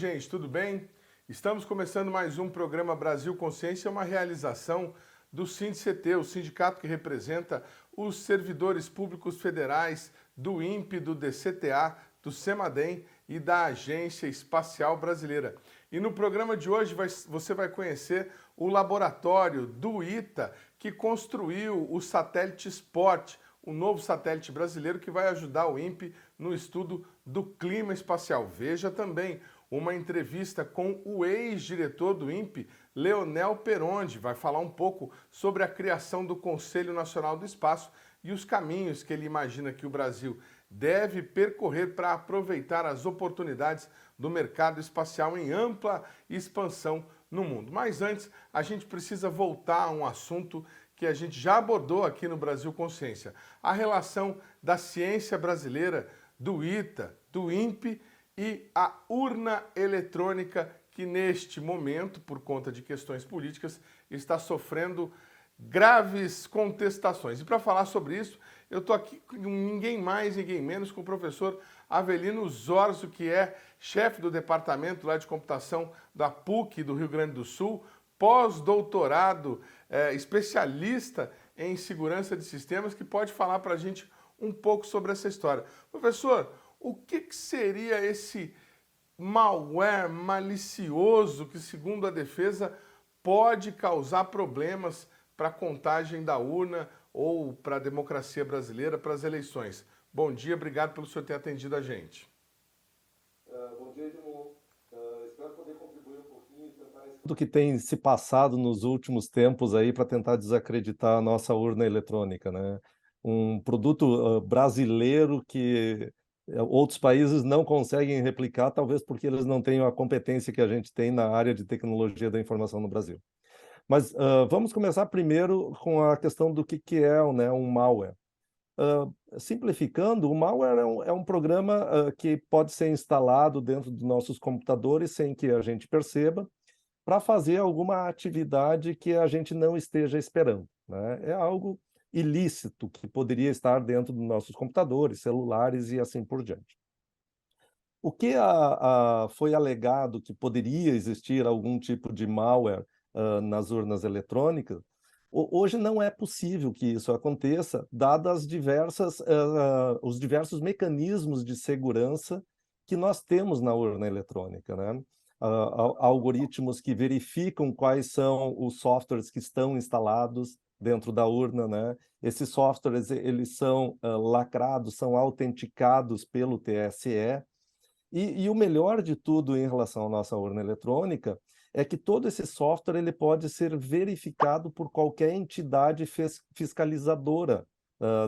gente, tudo bem? Estamos começando mais um programa Brasil Consciência, uma realização do SINDCT, o sindicato que representa os servidores públicos federais do INPE, do DCTA, do CEMADEM e da Agência Espacial Brasileira. E no programa de hoje você vai conhecer o laboratório do ITA, que construiu o satélite SPOT, o novo satélite brasileiro que vai ajudar o INPE no estudo do clima espacial. Veja também uma entrevista com o ex-diretor do INPE, Leonel Perondi. Vai falar um pouco sobre a criação do Conselho Nacional do Espaço e os caminhos que ele imagina que o Brasil deve percorrer para aproveitar as oportunidades do mercado espacial em ampla expansão no mundo. Mas antes, a gente precisa voltar a um assunto que a gente já abordou aqui no Brasil Consciência, a relação da ciência brasileira, do ITA, do INPE e a urna eletrônica que neste momento, por conta de questões políticas, está sofrendo graves contestações. E para falar sobre isso, eu estou aqui com ninguém mais, ninguém menos, com o professor Avelino Zorzo, que é chefe do departamento lá de computação da PUC do Rio Grande do Sul, pós-doutorado, especialista em segurança de sistemas, que pode falar para a gente um pouco sobre essa história. Professor, o que seria esse malware malicioso que, segundo a defesa, pode causar problemas para a contagem da urna ou para a democracia brasileira, para as eleições? Bom dia, obrigado pelo senhor ter atendido a gente. Bom dia, Edmundo. Espero poder contribuir um pouquinho e tentar... Do que tem se passado nos últimos tempos aí para tentar desacreditar a nossa urna eletrônica, né? Um produto brasileiro que outros países não conseguem replicar, talvez porque eles não tenham a competência que a gente tem na área de tecnologia da informação no Brasil. Mas vamos começar primeiro com a questão do que é, né, um malware. Simplificando, o malware é um programa que pode ser instalado dentro dos nossos computadores sem que a gente perceba, para fazer alguma atividade que a gente não esteja esperando, né? É algo ilícito que poderia estar dentro dos nossos computadores, celulares e assim por diante. O que foi alegado que poderia existir algum tipo de malware nas urnas eletrônicas, hoje não é possível que isso aconteça, dadas os diversos mecanismos de segurança que nós temos na urna eletrônica, né? Algoritmos que verificam quais são os softwares que estão instalados dentro da urna, né? Esses softwares, eles são lacrados, são autenticados pelo TSE, e o melhor de tudo em relação à nossa urna eletrônica é que todo esse software ele pode ser verificado por qualquer entidade fiscalizadora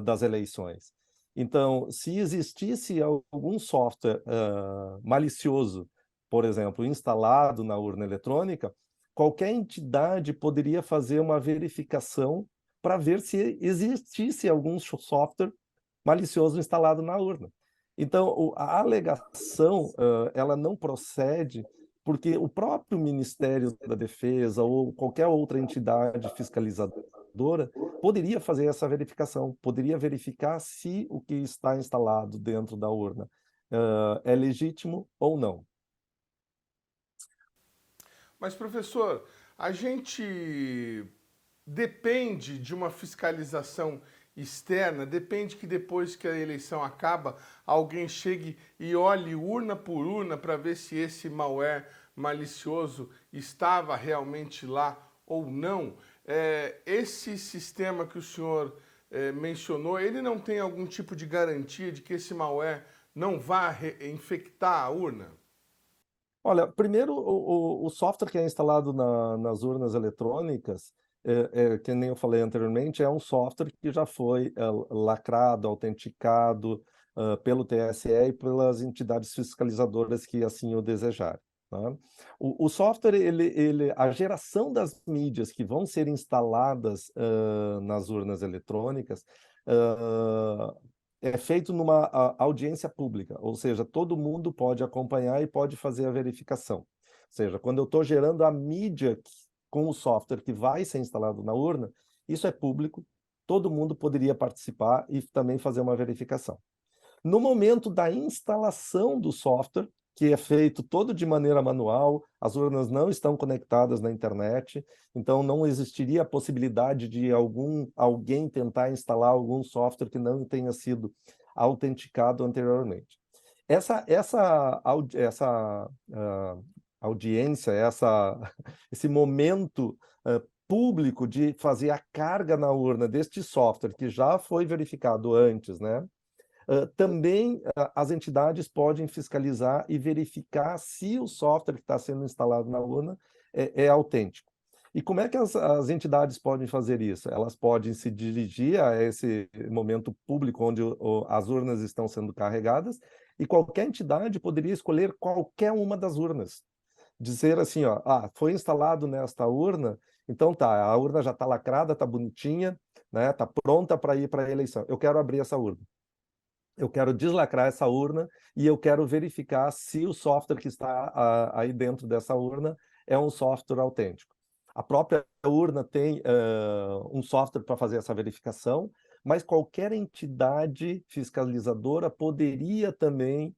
das eleições. Então, se existisse algum software malicioso, por exemplo, instalado na urna eletrônica, qualquer entidade poderia fazer uma verificação para ver se existisse algum software malicioso instalado na urna. Então, a alegação ela não procede porque o próprio Ministério da Defesa ou qualquer outra entidade fiscalizadora poderia fazer essa verificação, poderia verificar se o que está instalado dentro da urna é legítimo ou não. Mas, professor, a gente depende de uma fiscalização externa, depende que depois que a eleição acaba, alguém chegue e olhe urna por urna para ver se esse malware malicioso estava realmente lá ou não. Esse sistema que o senhor mencionou, ele não tem algum tipo de garantia de que esse malware não vá infectar a urna? Olha, primeiro, o software que é instalado nas urnas eletrônicas, que nem eu falei anteriormente, é um software que já foi lacrado, autenticado pelo TSE e pelas entidades fiscalizadoras que assim o desejarem, tá? O software, a geração das mídias que vão ser instaladas nas urnas eletrônicas é feito numa audiência pública, ou seja, todo mundo pode acompanhar e pode fazer a verificação. Ou seja, quando eu estou gerando a mídia com o software que vai ser instalado na urna, isso é público, todo mundo poderia participar e também fazer uma verificação. No momento da instalação do software, que é feito todo de maneira manual, as urnas não estão conectadas na internet, então não existiria a possibilidade de alguém tentar instalar algum software que não tenha sido autenticado anteriormente. Essa audiência, esse momento público de fazer a carga na urna deste software que já foi verificado antes, né? Também as entidades podem fiscalizar e verificar se o software que está sendo instalado na urna é autêntico. E como é que as entidades podem fazer isso? Elas podem se dirigir a esse momento público onde as urnas estão sendo carregadas, e qualquer entidade poderia escolher qualquer uma das urnas. Dizer assim, ó, foi instalado nesta urna, então tá, a urna já está lacrada, está bonitinha, né, está pronta para ir para a eleição. Eu quero abrir essa urna. Eu quero deslacrar essa urna e eu quero verificar se o software que está aí dentro dessa urna é um software autêntico. A própria urna tem um software para fazer essa verificação, mas qualquer entidade fiscalizadora poderia também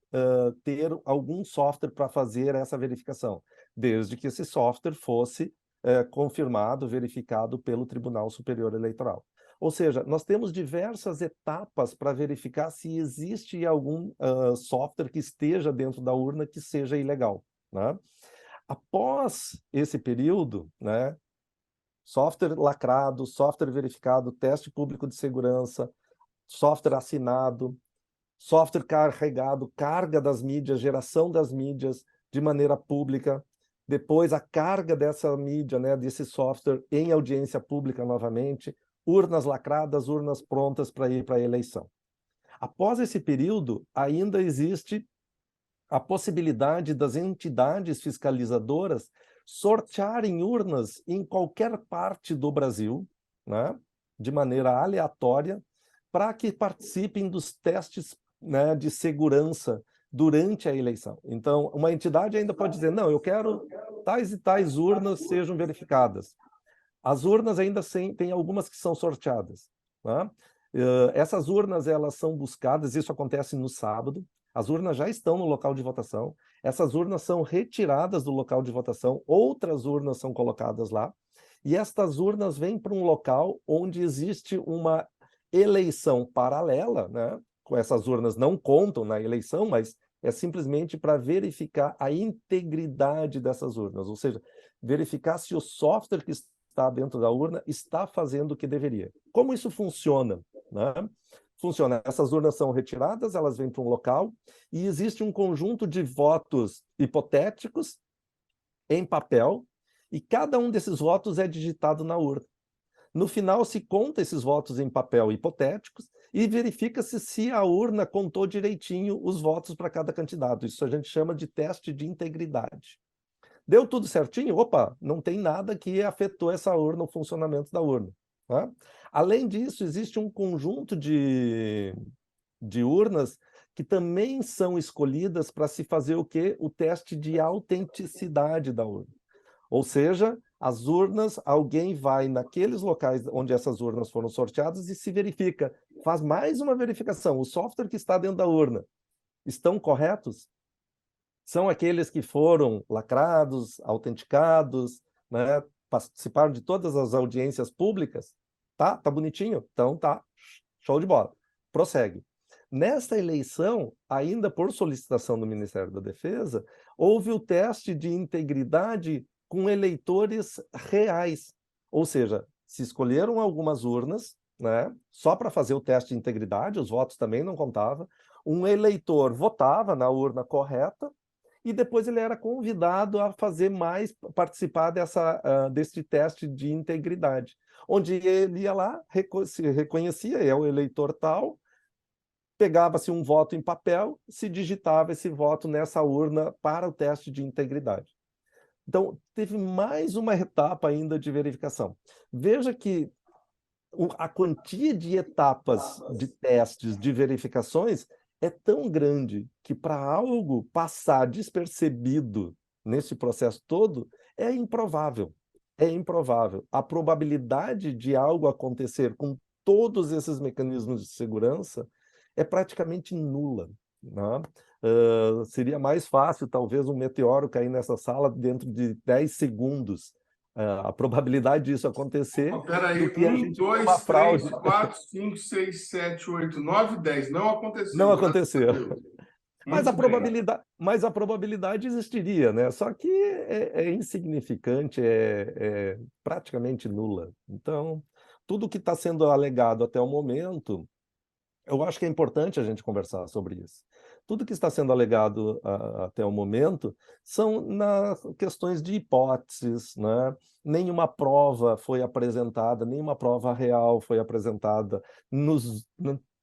ter algum software para fazer essa verificação, desde que esse software fosse confirmado, verificado pelo Tribunal Superior Eleitoral. Ou seja, nós temos diversas etapas para verificar se existe algum software que esteja dentro da urna que seja ilegal, né? Após esse período, né, software lacrado, software verificado, teste público de segurança, software assinado, software carregado, carga das mídias, geração das mídias de maneira pública, depois a carga dessa mídia, né, desse software em audiência pública novamente, urnas lacradas, urnas prontas para ir para a eleição. Após esse período, ainda existe a possibilidade das entidades fiscalizadoras sortearem urnas em qualquer parte do Brasil, né, de maneira aleatória, para que participem dos testes, né, de segurança durante a eleição. Então, uma entidade ainda pode dizer, não, eu quero tais e tais urnas sejam verificadas. As urnas ainda tem algumas que são sorteadas, né? Essas urnas, elas são buscadas, isso acontece no sábado, as urnas já estão no local de votação, essas urnas são retiradas do local de votação, outras urnas são colocadas lá, e estas urnas vêm para um local onde existe uma eleição paralela, né? Essas urnas não contam na eleição, mas é simplesmente para verificar a integridade dessas urnas, ou seja, verificar se o software que está dentro da urna está fazendo o que deveria. Como isso funciona, né? Funciona, essas urnas são retiradas, elas vêm para um local e existe um conjunto de votos hipotéticos em papel e cada um desses votos é digitado na urna. No final, se conta esses votos em papel hipotéticos e verifica-se se a urna contou direitinho os votos para cada candidato. Isso a gente chama de teste de integridade. Deu tudo certinho? Opa, não tem nada que afetou essa urna, o funcionamento da urna, né? Além disso, existe um conjunto de urnas que também são escolhidas para se fazer o quê? O teste de autenticidade da urna. Ou seja, as urnas, alguém vai naqueles locais onde essas urnas foram sorteadas e se verifica, faz mais uma verificação. O software que está dentro da urna estão corretos? São aqueles que foram lacrados, autenticados, né? Participaram de todas as audiências públicas? Tá? Tá bonitinho? Então tá, show de bola. Prossegue. Nesta eleição, ainda por solicitação do Ministério da Defesa, houve o teste de integridade com eleitores reais. Ou seja, se escolheram algumas urnas, né, só para fazer o teste de integridade, os votos também não contavam, um eleitor votava na urna correta, e depois ele era convidado a fazer participar desse teste de integridade, onde ele ia lá, se reconhecia, é o eleitor tal, pegava-se um voto em papel, se digitava esse voto nessa urna para o teste de integridade. Então, teve mais uma etapa ainda de verificação. Veja que a quantia de etapas de testes, de verificações, é tão grande que para algo passar despercebido nesse processo todo é improvável. É improvável. A probabilidade de algo acontecer com todos esses mecanismos de segurança é praticamente nula, né? seria mais fácil, talvez, um meteoro cair nessa sala dentro de 10 segundos. A probabilidade disso acontecer Peraí, do que a 1, gente ter 2, uma 3, fraude. 4, 5, 6, 7, 8, 9, 10. Não aconteceu, Não graças a aconteceu. Deus. Mas a Muito bem. probabilidade existiria, né? Só que é insignificante, é praticamente nula. Então, tudo que está sendo alegado até o momento, eu acho que é importante a gente conversar sobre isso. Tudo que está sendo alegado até o momento são nas questões de hipóteses, né? Nenhuma prova foi apresentada, nenhuma prova real foi apresentada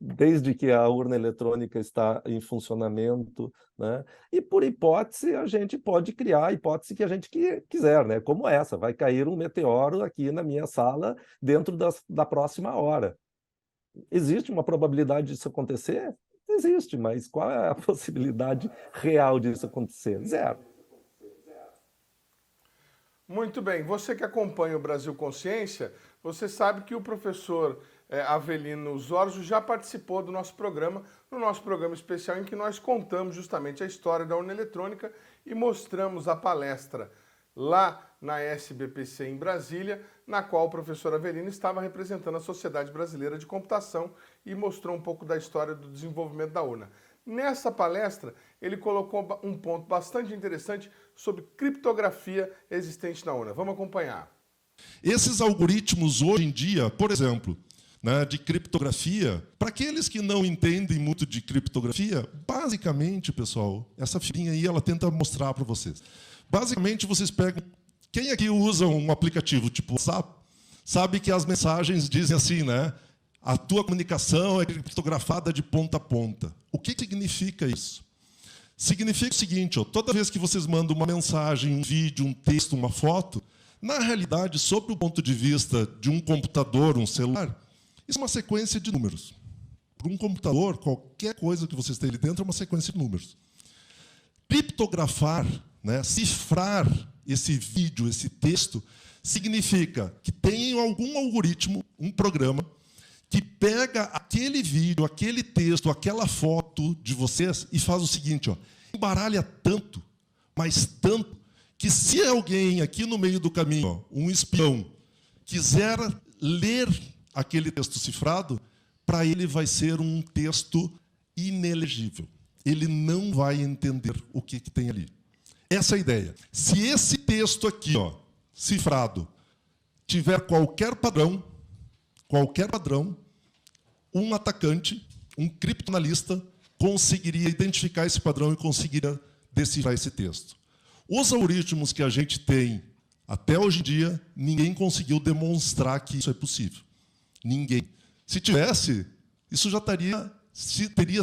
desde que a urna eletrônica está em funcionamento, né? E por hipótese a gente pode criar a hipótese que a gente quiser, né? Como essa, vai cair um meteoro aqui na minha sala dentro da próxima hora. Existe uma probabilidade disso acontecer? Existe, mas qual é a possibilidade real disso acontecer? Zero. Muito bem. Você que acompanha o Brasil Consciência, você sabe que o professor Avelino Zorzo já participou do nosso programa, no nosso programa especial em que nós contamos justamente a história da urna eletrônica e mostramos a palestra lá na SBPC em Brasília, na qual o professor Avelino estava representando a Sociedade Brasileira de Computação e mostrou um pouco da história do desenvolvimento da urna. Nessa palestra, ele colocou um ponto bastante interessante sobre criptografia existente na urna. Vamos acompanhar. Esses algoritmos hoje em dia, por exemplo, né, de criptografia, para aqueles que não entendem muito de criptografia, basicamente, pessoal, essa filinha aí ela tenta mostrar para vocês. Basicamente, vocês pegam... Quem aqui usa um aplicativo tipo WhatsApp, sabe que as mensagens dizem assim, né? A tua comunicação é criptografada de ponta a ponta. O que significa isso? Significa o seguinte, ó, toda vez que vocês mandam uma mensagem, um vídeo, um texto, uma foto, na realidade, sob o ponto de vista de um computador, um celular, isso é uma sequência de números. Para um computador, qualquer coisa que vocês têm ali dentro é uma sequência de números. Criptografar, né, cifrar esse vídeo, esse texto, significa que tem algum algoritmo, um programa, que pega aquele vídeo, aquele texto, aquela foto de vocês e faz o seguinte, ó, embaralha tanto, mas tanto, que se alguém aqui no meio do caminho, ó, um espião, quiser ler aquele texto cifrado, para ele vai ser um texto inelegível. Ele não vai entender o que tem ali. Essa é a ideia. Se esse texto aqui, ó, cifrado, tiver qualquer padrão, um atacante, um criptoanalista, conseguiria identificar esse padrão e conseguiria decifrar esse texto. Os algoritmos que a gente tem até hoje em dia, ninguém conseguiu demonstrar que isso é possível. Ninguém. Se tivesse, isso já teria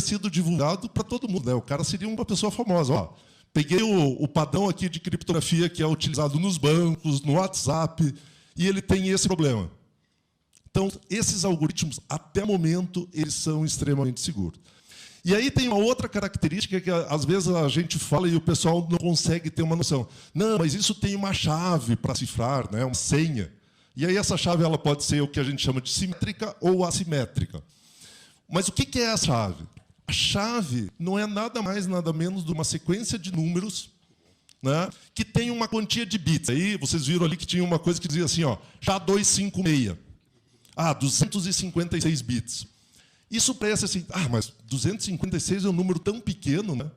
sido divulgado para todo mundo, né? O cara seria uma pessoa famosa. Ó, peguei o padrão aqui de criptografia que é utilizado nos bancos, no WhatsApp, e ele tem esse problema. Então, esses algoritmos, até o momento, eles são extremamente seguros. E aí tem uma outra característica que, às vezes, a gente fala e o pessoal não consegue ter uma noção. Não, mas isso tem uma chave para cifrar, né? Uma senha. E aí essa chave ela pode ser o que a gente chama de simétrica ou assimétrica. Mas o que é a chave? A chave não é nada mais, nada menos de uma sequência de números, né, que tem uma quantia de bits. Aí vocês viram ali que tinha uma coisa que dizia assim, ó, SHA-256. 256 bits. Isso parece assim, mas 256 é um número tão pequeno, né?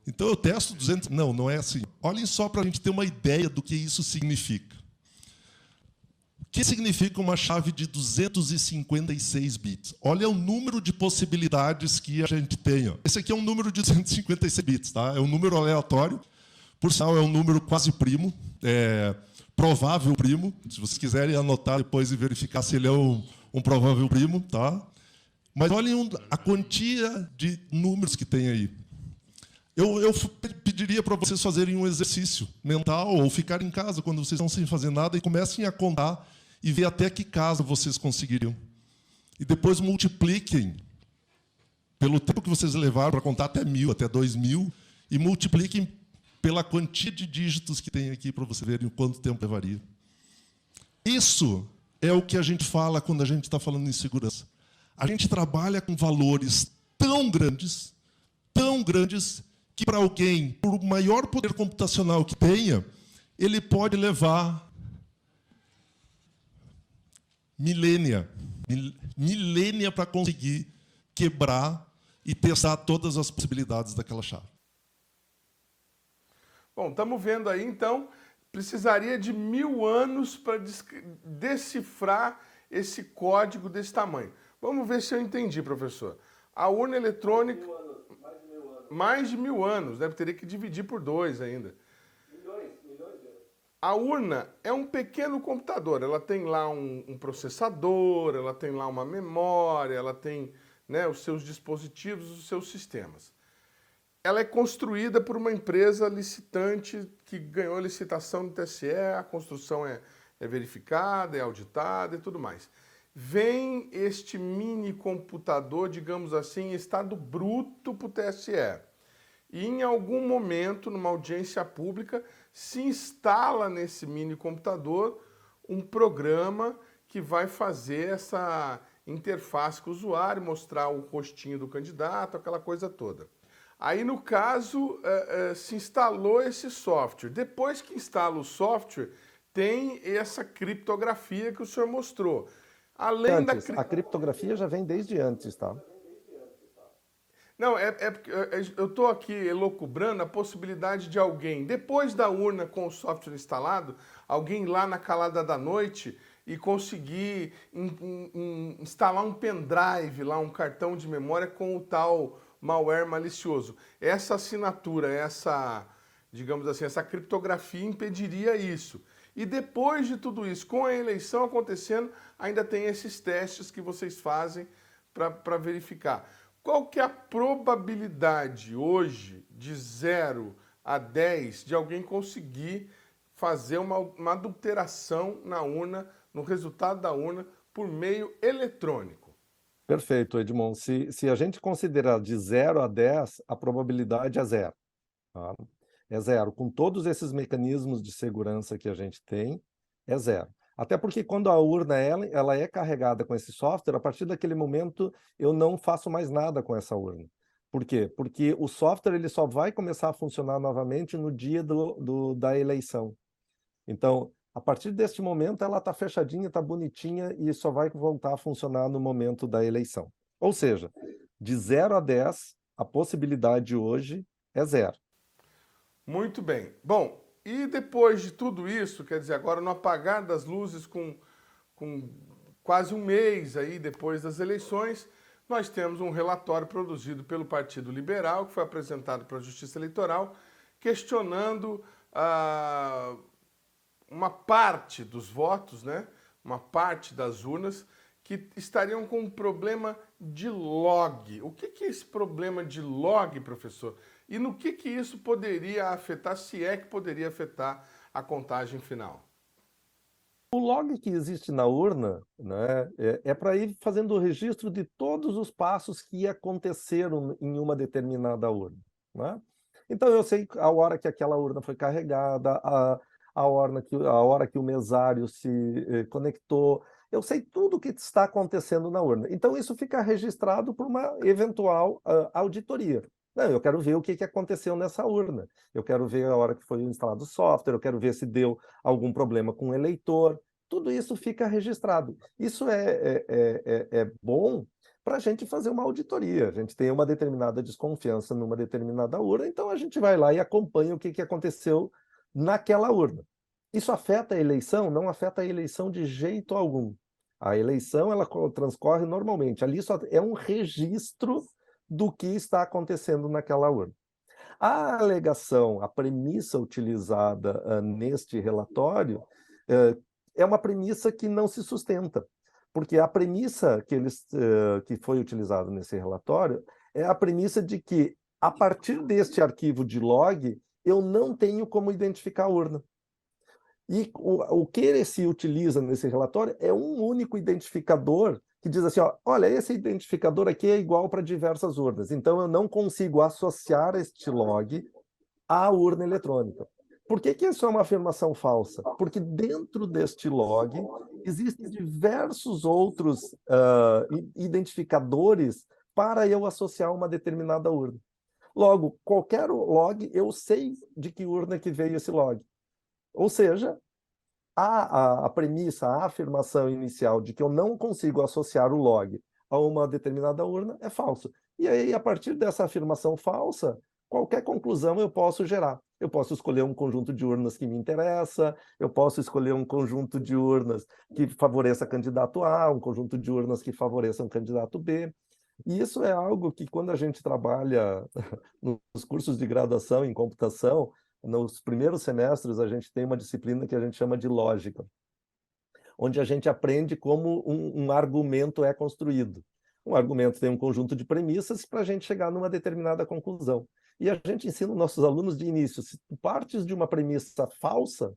Então eu testo 200... Não, não é assim. Olhem só para a gente ter uma ideia do que isso significa. O que significa uma chave de 256 bits? Olha o número de possibilidades que a gente tem. Ó. Esse aqui é um número de 256 bits, tá? É um número aleatório. Por sinal, é um número quase primo, provável primo. Se vocês quiserem anotar depois e verificar se ele é um provável primo, tá? Mas olhem a quantia de números que tem aí. Eu pediria para vocês fazerem um exercício mental ou ficar em casa quando vocês estão sem fazer nada e comecem a contar e ver até que casa vocês conseguiriam. E depois multipliquem pelo tempo que vocês levaram para contar até 1000, até 2000, e multipliquem pela quantia de dígitos que tem aqui para vocês verem o quanto tempo levaria. Isso é o que a gente fala quando a gente está falando em segurança. A gente trabalha com valores tão grandes, que para alguém, por maior poder computacional que tenha, ele pode levar milênia para conseguir quebrar e testar todas as possibilidades daquela chave. Bom, estamos vendo aí, então, precisaria de 1000 anos para decifrar esse código desse tamanho. Vamos ver se eu entendi, professor. A urna eletrônica... Mais de 1000 anos, né? Teria que dividir por 2 ainda. Milhões de anos. A urna é um pequeno computador. Ela tem lá um processador, ela tem lá uma memória, ela tem, né, os seus dispositivos, os seus sistemas. Ela é construída por uma empresa licitante que ganhou a licitação no TSE, a construção é verificada, é auditada e tudo mais. Vem este mini computador, digamos assim, em estado bruto para o TSE. E em algum momento, numa audiência pública, se instala nesse mini computador um programa que vai fazer essa interface com o usuário, mostrar o rostinho do candidato, aquela coisa toda. Aí, no caso, se instalou esse software. Depois que instala o software, tem essa criptografia que o senhor mostrou. Além antes, a criptografia já vem desde antes, tá? Não, porque eu estou aqui elucubrando a possibilidade de alguém, depois da urna com o software instalado, alguém lá na calada da noite e conseguir instalar um pendrive, lá um cartão de memória com o tal malware malicioso. Essa assinatura, digamos assim, essa criptografia impediria isso. E depois de tudo isso, com a eleição acontecendo, ainda tem esses testes que vocês fazem para verificar. Qual que é a probabilidade hoje, de 0 a 10, de alguém conseguir fazer uma adulteração na urna, no resultado da urna, por meio eletrônico? Perfeito, Edmond. Se a gente considerar de 0 a 10, a probabilidade é 0. Tá? É 0. Com todos esses mecanismos de segurança que a gente tem, é 0. Até porque quando a urna ela é carregada com esse software, a partir daquele momento eu não faço mais nada com essa urna. Por quê? Porque o software ele só vai começar a funcionar novamente no dia da eleição. Então, a partir deste momento, ela está fechadinha, está bonitinha e só vai voltar a funcionar no momento da eleição. Ou seja, de 0 a 10, a possibilidade hoje é 0. Muito bem. Bom, e depois de tudo isso, quer dizer, agora no apagar das luzes, com quase um mês aí depois das eleições, nós temos um relatório produzido pelo Partido Liberal, que foi apresentado para a Justiça Eleitoral, questionando uma parte dos votos, né? Uma parte das urnas, que estariam com um problema de log. O que é esse problema de log, professor? E no que isso poderia afetar, se é que poderia afetar a contagem final? O log que existe na urna, né, é para ir fazendo o registro de todos os passos que aconteceram em uma determinada urna. Né? Então eu sei a hora que aquela urna foi carregada, a hora que o mesário se conectou, eu sei tudo o que está acontecendo na urna. Então isso fica registrado por uma eventual auditoria. Não, eu quero ver o que aconteceu nessa urna. Eu quero ver a hora que foi instalado o software, eu quero ver se deu algum problema com o eleitor. Tudo isso fica registrado. Isso é bom para a gente fazer uma auditoria. A gente tem uma determinada desconfiança numa determinada urna, então a gente vai lá e acompanha o que aconteceu naquela urna. Isso afeta a eleição? Não afeta a eleição de jeito algum. A eleição ela transcorre normalmente. Ali só é um registro do que está acontecendo naquela urna. A alegação, a premissa utilizada neste relatório é uma premissa que não se sustenta, porque a premissa que foi utilizada nesse relatório é a premissa de que, a partir deste arquivo de log, eu não tenho como identificar a urna. E o que se utiliza nesse relatório é um único identificador que diz assim, ó, olha, esse identificador aqui é igual para diversas urnas, então eu não consigo associar este log à urna eletrônica. Por que isso é uma afirmação falsa? Porque dentro deste log existem diversos outros identificadores para eu associar uma determinada urna. Logo, qualquer log, eu sei de que urna que veio esse log. Ou seja, a premissa, a afirmação inicial de que eu não consigo associar o log a uma determinada urna é falsa. E aí, a partir dessa afirmação falsa, qualquer conclusão eu posso gerar. Eu posso escolher um conjunto de urnas que me interessa, eu posso escolher um conjunto de urnas que favoreça candidato A, um conjunto de urnas que favoreça um candidato B. E isso é algo que, quando a gente trabalha nos cursos de graduação em computação, nos primeiros semestres, a gente tem uma disciplina que a gente chama de lógica, onde a gente aprende como um argumento é construído. Um argumento tem um conjunto de premissas para a gente chegar numa determinada conclusão. E a gente ensina os nossos alunos de início, se tu partes de uma premissa falsa,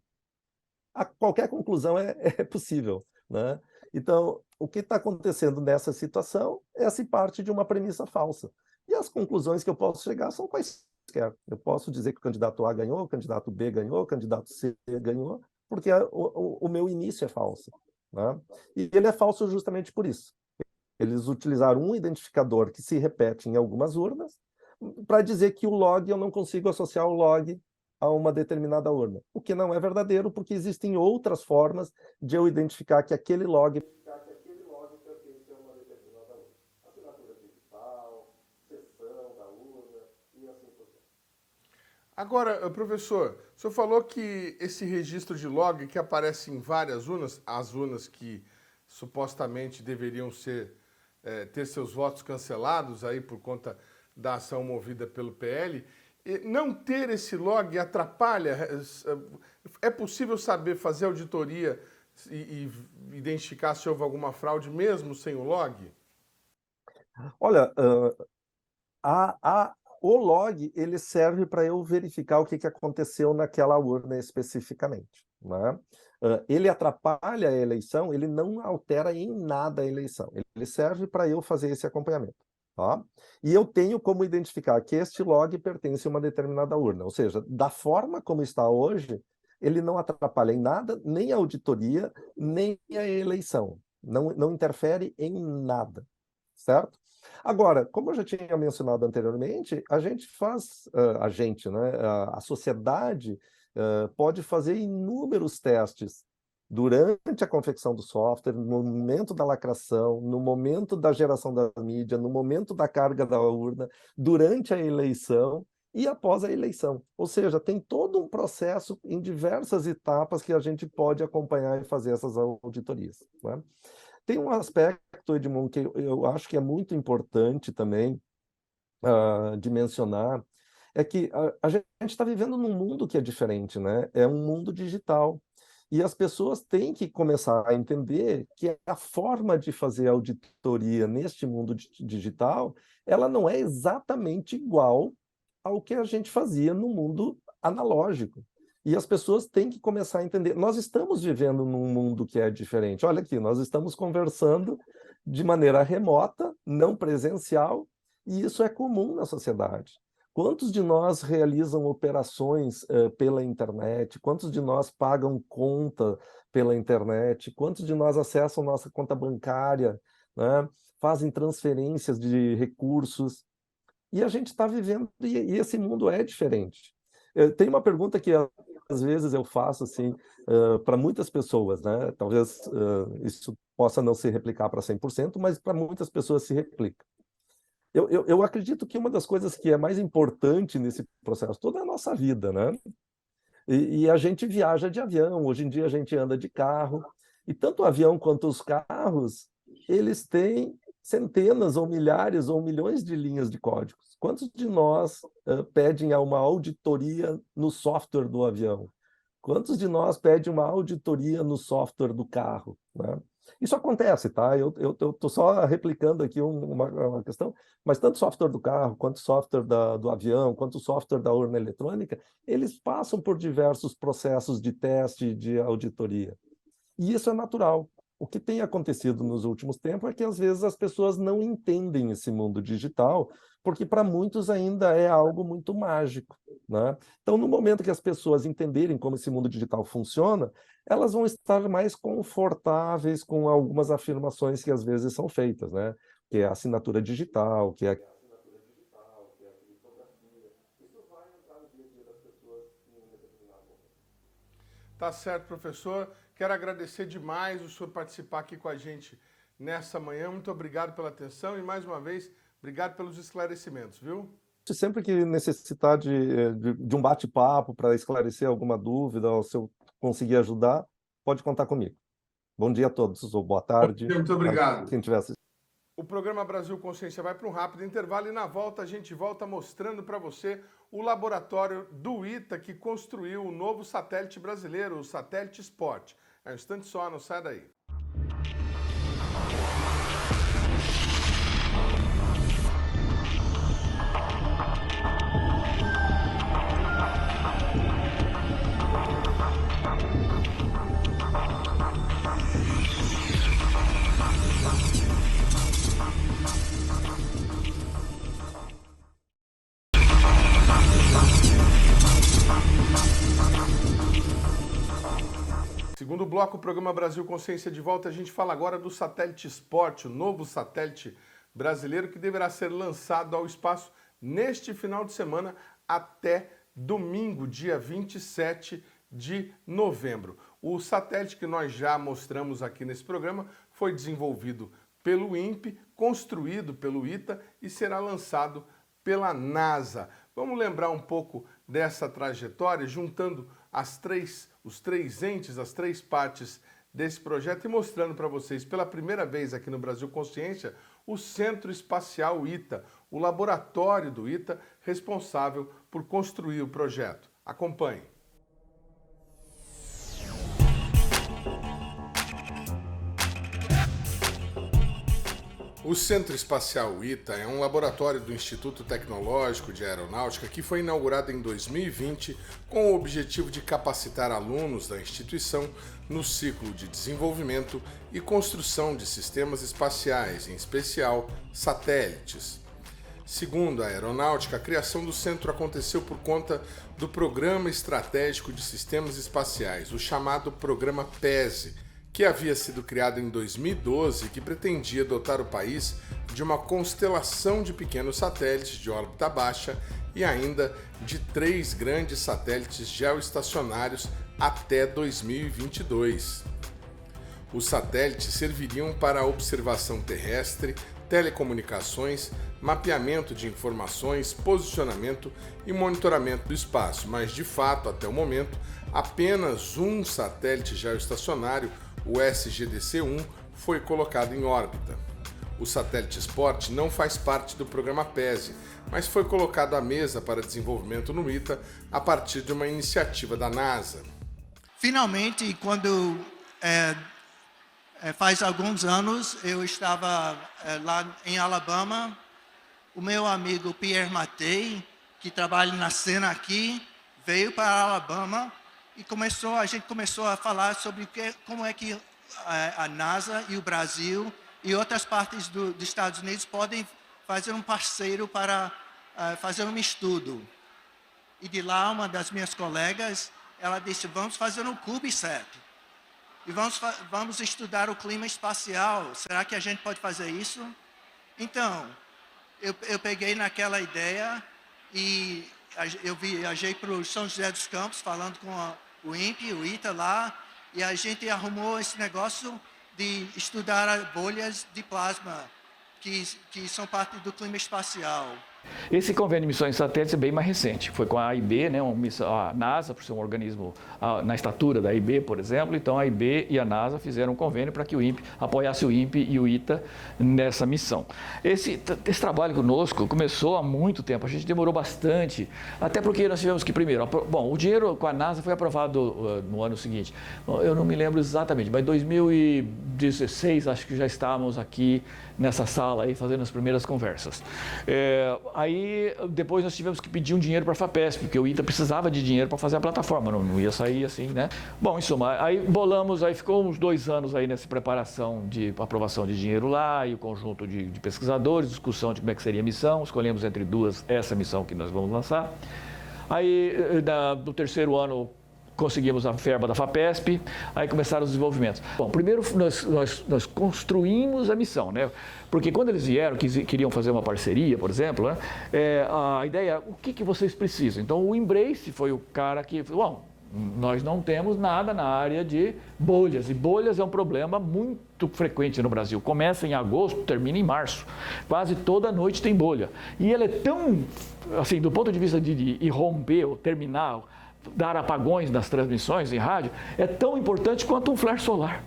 qualquer conclusão é possível, né? Então, o que está acontecendo nessa situação é se parte de uma premissa falsa. E as conclusões que eu posso chegar são quaisquer. Eu posso dizer que o candidato A ganhou, o candidato B ganhou, o candidato C ganhou, porque o meu início é falso, né? E ele é falso justamente por isso. Eles utilizaram um identificador que se repete em algumas urnas para dizer que o log, eu não consigo associar o log a uma determinada urna. O que não é verdadeiro, porque existem outras formas de eu identificar que aquele log pertence a uma determinada urna. Assinatura digital, seção da urna e assim por diante. Agora, professor, o senhor falou que esse registro de log que aparece em várias urnas, as urnas que supostamente deveriam ter seus votos cancelados aí por conta da ação movida pelo PL, não ter esse log atrapalha? É possível saber fazer auditoria e identificar se houve alguma fraude mesmo sem o log? Olha, o log ele serve para eu verificar o que aconteceu naquela urna especificamente, né? Ele atrapalha a eleição, ele não altera em nada a eleição. Ele serve para eu fazer esse acompanhamento. Tá? E eu tenho como identificar que este log pertence a uma determinada urna. Ou seja, da forma como está hoje, ele não atrapalha em nada, nem a auditoria, nem a eleição. Não interfere em nada. Certo? Agora, como eu já tinha mencionado anteriormente, a gente faz, né, a sociedade pode fazer inúmeros testes durante a confecção do software, no momento da lacração, no momento da geração da mídia, no momento da carga da urna, durante a eleição e após a eleição. Ou seja, tem todo um processo em diversas etapas que a gente pode acompanhar e fazer essas auditorias, né? Tem um aspecto, Edmund, que eu acho que é muito importante também de mencionar, é que a gente está vivendo num mundo que é diferente, né? É um mundo digital. E as pessoas têm que começar a entender que a forma de fazer auditoria neste mundo digital, ela não é exatamente igual ao que a gente fazia no mundo analógico. E as pessoas têm que começar a entender. Nós estamos vivendo num mundo que é diferente. Olha aqui, nós estamos conversando de maneira remota, não presencial, e isso é comum na sociedade. Quantos de nós realizam operações pela internet? Quantos de nós pagam conta pela internet? Quantos de nós acessam nossa conta bancária, né? Fazem transferências de recursos? E a gente está vivendo, e esse mundo é diferente. Tem uma pergunta que às vezes eu faço assim, para muitas pessoas, né? Talvez isso possa não se replicar para 100%, mas para muitas pessoas se replica. Eu acredito que uma das coisas que é mais importante nesse processo todo é a nossa vida, né? E a gente viaja de avião, hoje em dia a gente anda de carro, e tanto o avião quanto os carros, eles têm centenas ou milhares ou milhões de linhas de códigos. Quantos de nós pedem a uma auditoria no software do avião? Quantos de nós pedem uma auditoria no software do carro, né? Isso acontece, tá? Eu estou só replicando aqui uma questão, mas tanto o software do carro, quanto o software do avião, quanto o software da urna eletrônica, eles passam por diversos processos de teste, de auditoria. E isso é natural. O que tem acontecido nos últimos tempos é que, às vezes, as pessoas não entendem esse mundo digital, porque para muitos ainda é algo muito mágico, né? Então, no momento que as pessoas entenderem como esse mundo digital funciona, elas vão estar mais confortáveis com algumas afirmações que às vezes são feitas, né? Que é a assinatura digital, que é a criptografia, Tá certo, professor. Quero agradecer demais o senhor participar aqui com a gente nessa manhã. Muito obrigado pela atenção e, mais uma vez, obrigado pelos esclarecimentos, viu? Sempre que necessitar de um bate-papo para esclarecer alguma dúvida, ou se eu conseguir ajudar, pode contar comigo. Bom dia a todos, ou boa tarde. Muito obrigado. Quem tiver assistindo. O programa Brasil Consciência vai para um rápido intervalo e na volta a gente volta mostrando para você o laboratório do ITA que construiu o novo satélite brasileiro, o Satélite Sport. É um instante só, não sai daí. Segundo bloco, o programa Brasil Consciência de volta, a gente fala agora do Satélite Sport, o novo satélite brasileiro que deverá ser lançado ao espaço neste final de semana até domingo, dia 27 de novembro. O satélite que nós já mostramos aqui nesse programa foi desenvolvido pelo INPE, construído pelo ITA e será lançado pela NASA. Vamos lembrar um pouco dessa trajetória, juntando os três entes, as três partes desse projeto e mostrando para vocês pela primeira vez aqui no Brasil Consciência o Centro Espacial ITA, o laboratório do ITA responsável por construir o projeto. Acompanhe. O Centro Espacial ITA é um laboratório do Instituto Tecnológico de Aeronáutica que foi inaugurado em 2020 com o objetivo de capacitar alunos da instituição no ciclo de desenvolvimento e construção de sistemas espaciais, em especial satélites. Segundo a Aeronáutica, a criação do centro aconteceu por conta do Programa Estratégico de Sistemas Espaciais, o chamado Programa PESE, que havia sido criado em 2012 e que pretendia dotar o país de uma constelação de pequenos satélites de órbita baixa e ainda de 3 grandes satélites geoestacionários até 2022. Os satélites serviriam para observação terrestre, telecomunicações, mapeamento de informações, posicionamento e monitoramento do espaço, mas de fato, até o momento, apenas um satélite geoestacionário, o SGDC-1, foi colocado em órbita. O satélite Sport não faz parte do programa PESE, mas foi colocado à mesa para desenvolvimento no ITA a partir de uma iniciativa da NASA. Finalmente, quando faz alguns anos, eu estava lá em Alabama, o meu amigo Pierre Mattei, que trabalha na cena aqui, veio para Alabama e a gente começou a falar sobre como é que a NASA e o Brasil e outras partes dos Estados Unidos podem fazer um parceiro para fazer um estudo. E de lá, uma das minhas colegas, ela disse, vamos fazer um CubeSat. E vamos estudar o clima espacial. Será que a gente pode fazer isso? Então, eu peguei naquela ideia e eu viajei para o São José dos Campos, falando com o INPE, o ITA lá, e a gente arrumou esse negócio de estudar bolhas de plasma, que são parte do clima espacial. Esse convênio de missões satélites é bem mais recente. Foi com a AIB, né, a NASA, por ser um organismo na estatura da AIB, por exemplo. Então, a AIB e a NASA fizeram um convênio para que o INPE apoiasse o INPE e o ITA nessa missão. Esse trabalho conosco começou há muito tempo. A gente demorou bastante, até porque nós tivemos que, primeiro, o dinheiro com a NASA foi aprovado no ano seguinte. Eu não me lembro exatamente, mas em 2016, acho que já estávamos aqui nessa sala aí fazendo as primeiras conversas. Aí depois nós tivemos que pedir um dinheiro para a FAPESP, porque o ITA precisava de dinheiro para fazer a plataforma, não ia sair assim, né? Bom, em suma, aí bolamos, aí ficou uns 2 anos aí nessa preparação de aprovação de dinheiro lá, e o conjunto de pesquisadores, discussão de como é que seria a missão, escolhemos entre duas essa missão que nós vamos lançar. Aí, no 3º ano, conseguimos a verba da FAPESP, aí começaram os desenvolvimentos. Bom, primeiro nós construímos a missão, né? Porque quando eles vieram, queriam fazer uma parceria, por exemplo, né? A ideia, o que vocês precisam? Então, o Embrace foi o cara que falou, bom, Nós não temos nada na área de bolhas, e bolhas é um problema muito frequente no Brasil. Começa em agosto, termina em março. Quase toda noite tem bolha. E ele é tão, assim, do ponto de vista de irromper ou terminar, dar apagões nas transmissões em rádio, é tão importante quanto um flare solar.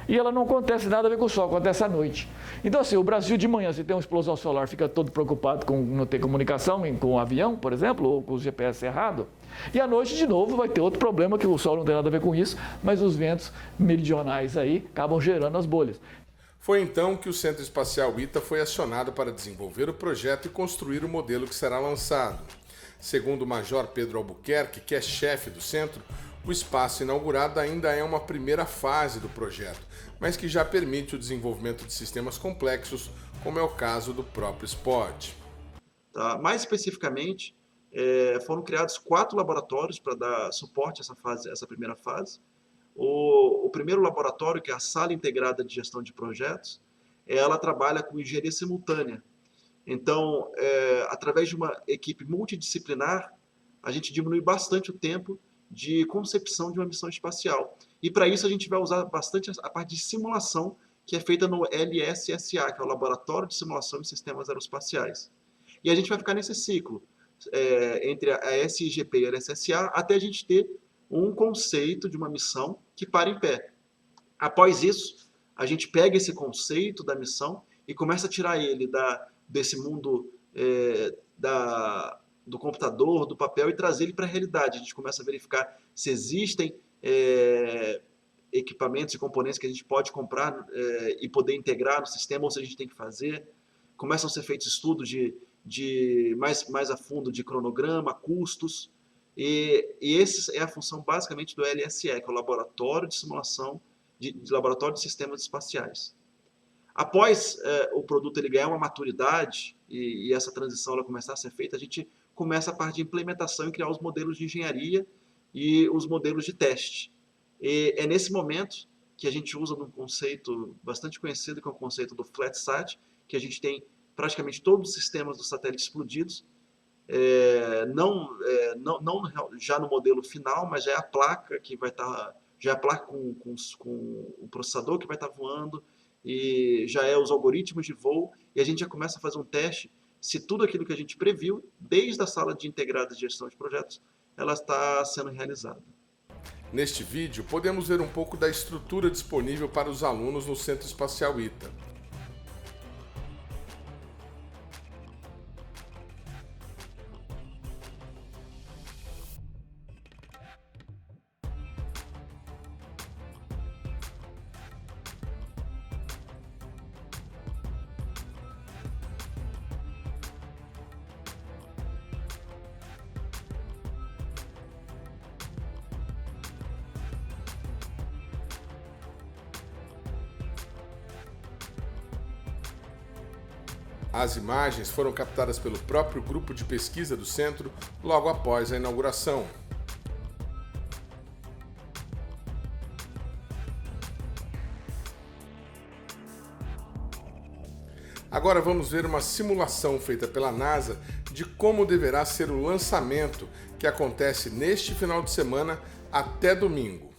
E ela não acontece nada a ver com o sol, acontece à noite. Então, assim, o Brasil de manhã, se tem uma explosão solar, fica todo preocupado com não ter comunicação com o avião, por exemplo, ou com o GPS errado. E à noite, de novo, vai ter outro problema, que o sol não tem nada a ver com isso, mas os ventos meridionais aí acabam gerando as bolhas. Foi então que o Centro Espacial ITA foi acionado para desenvolver o projeto e construir o modelo que será lançado. Segundo o Major Pedro Albuquerque, que é chefe do centro, o espaço inaugurado ainda é uma primeira fase do projeto, mas que já permite o desenvolvimento de sistemas complexos, como é o caso do próprio SPOT. Tá? Mais especificamente, foram criados 4 laboratórios para dar suporte a essa primeira fase. O primeiro laboratório, que é a Sala Integrada de Gestão de Projetos, ela trabalha com engenharia simultânea. Então, através de uma equipe multidisciplinar, a gente diminui bastante o tempo de concepção de uma missão espacial. E para isso a gente vai usar bastante a parte de simulação, que é feita no LSSA, que é o Laboratório de Simulação de Sistemas Aeroespaciais. E a gente vai ficar nesse ciclo, entre a SIGP e a LSSA, até a gente ter um conceito de uma missão que para em pé. Após isso, a gente pega esse conceito da missão e começa a tirar ele desse mundo do computador, do papel, e trazer ele para a realidade. A gente começa a verificar se existem equipamentos e componentes que a gente pode comprar e poder integrar no sistema, ou se a gente tem que fazer. Começam a ser feitos estudos mais a fundo de cronograma, custos, e essa é a função basicamente do LSE, que é o Laboratório de Simulação, de Laboratório de Sistemas Espaciais. Após o produto ele ganhar uma maturidade e essa transição ela começar a ser feita, a gente começa a parte de implementação e criar os modelos de engenharia e os modelos de teste. E é nesse momento que a gente usa um conceito bastante conhecido, que é o conceito do FlatSat, que a gente tem praticamente todos os sistemas do satélite explodidos, não já no modelo final, mas já é a placa que vai estar, já é a placa com o processador que vai estar voando, e já é os algoritmos de voo, e a gente já começa a fazer um teste se tudo aquilo que a gente previu, desde a sala de integrada de gestão de projetos, ela está sendo realizada. Neste vídeo, podemos ver um pouco da estrutura disponível para os alunos no Centro Espacial ITA. As imagens foram captadas pelo próprio grupo de pesquisa do centro logo após a inauguração. Agora vamos ver uma simulação feita pela NASA de como deverá ser o lançamento, que acontece neste final de semana até domingo.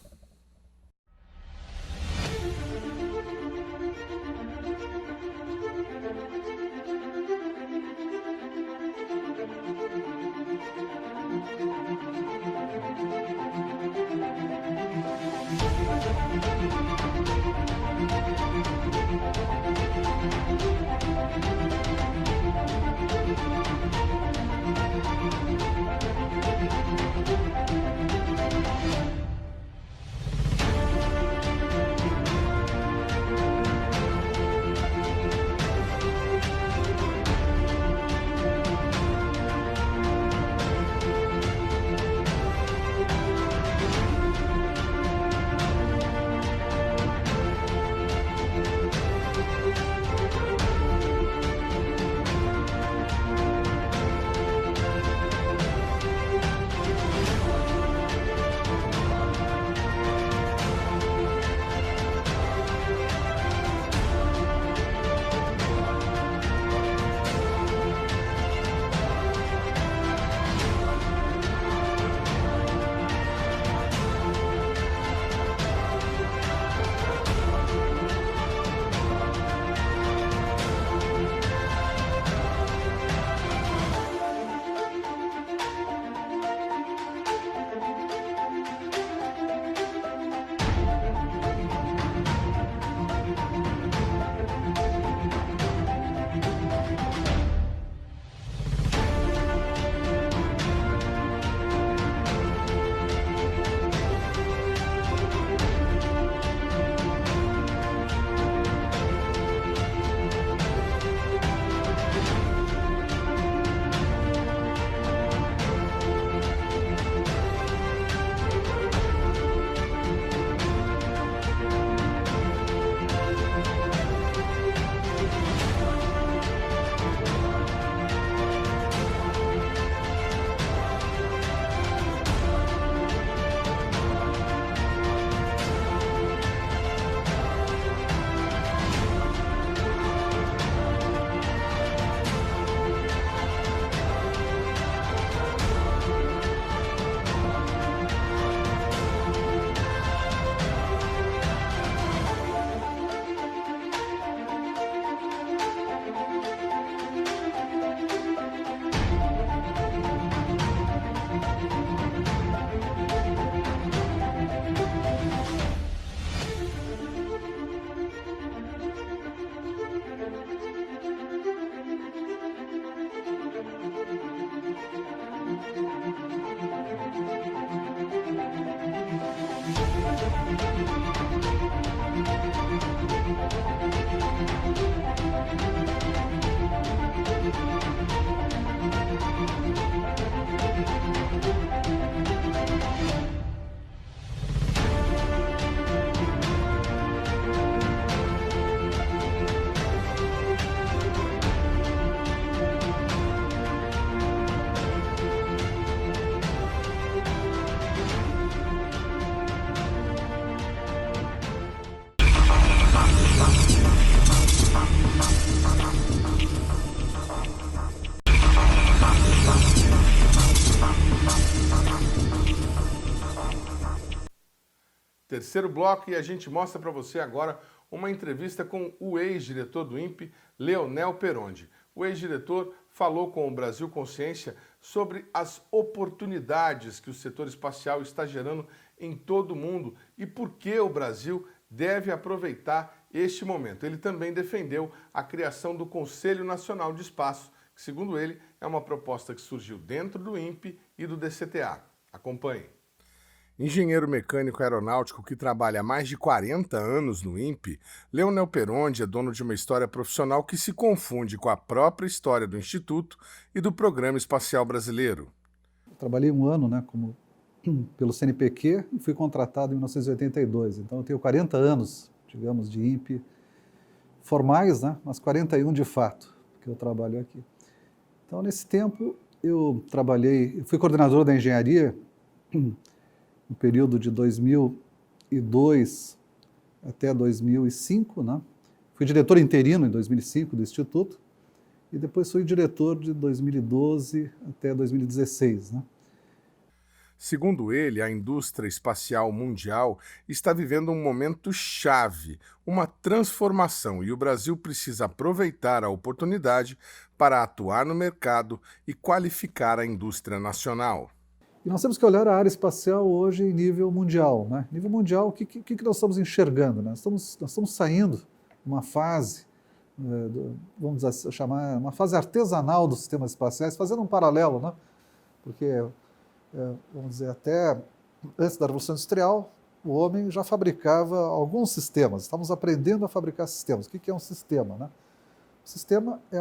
terceiro bloco e a gente mostra para você agora uma entrevista com o ex-diretor do INPE, Leonel Perondi. O ex-diretor falou com o Brasil Consciência sobre as oportunidades que o setor espacial está gerando em todo o mundo e por que o Brasil deve aproveitar este momento. Ele também defendeu a criação do Conselho Nacional de Espaço, que, segundo ele, é uma proposta que surgiu dentro do INPE e do DCTA. Acompanhe. Engenheiro mecânico aeronáutico que trabalha há mais de 40 anos no INPE, Leonel Perondi é dono de uma história profissional que se confunde com a própria história do Instituto e do Programa Espacial Brasileiro. Trabalhei um ano, né, pelo CNPq e fui contratado em 1982. Então eu tenho 40 anos, digamos, de INPE formais, né, mas 41 de fato, que eu trabalho aqui. Então nesse tempo eu fui coordenador da engenharia no período de 2002 até 2005, né? Fui diretor interino em 2005 do Instituto e depois fui diretor de 2012 até 2016, né? Segundo ele, a indústria espacial mundial está vivendo um momento chave, uma transformação, e o Brasil precisa aproveitar a oportunidade para atuar no mercado e qualificar a indústria nacional. E nós temos que olhar a área espacial hoje em nível mundial, né? Nível mundial, o que nós estamos enxergando, né? Nós estamos saindo de uma fase, vamos chamar, uma fase artesanal dos sistemas espaciais, fazendo um paralelo, né? Porque, vamos dizer, até antes da Revolução Industrial, o homem já fabricava alguns sistemas, estamos aprendendo a fabricar sistemas. O que é um sistema, né? O sistema é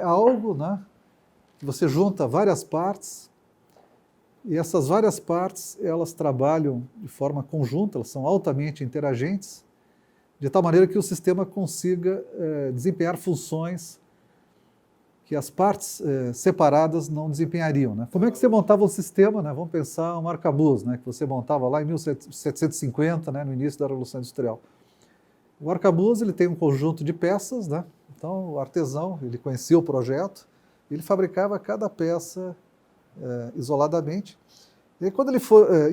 algo, né, que você junta várias partes, e essas várias partes, elas trabalham de forma conjunta, elas são altamente interagentes, de tal maneira que o sistema consiga desempenhar funções que as partes separadas não desempenhariam, né? Como é que você montava um sistema, né? Vamos pensar um arcabuz, né, que você montava lá em 1750, né, no início da Revolução Industrial. O arcabuz, ele tem um conjunto de peças, né? Então o artesão, ele conhecia o projeto, ele fabricava cada peça isoladamente. E aí, quando ele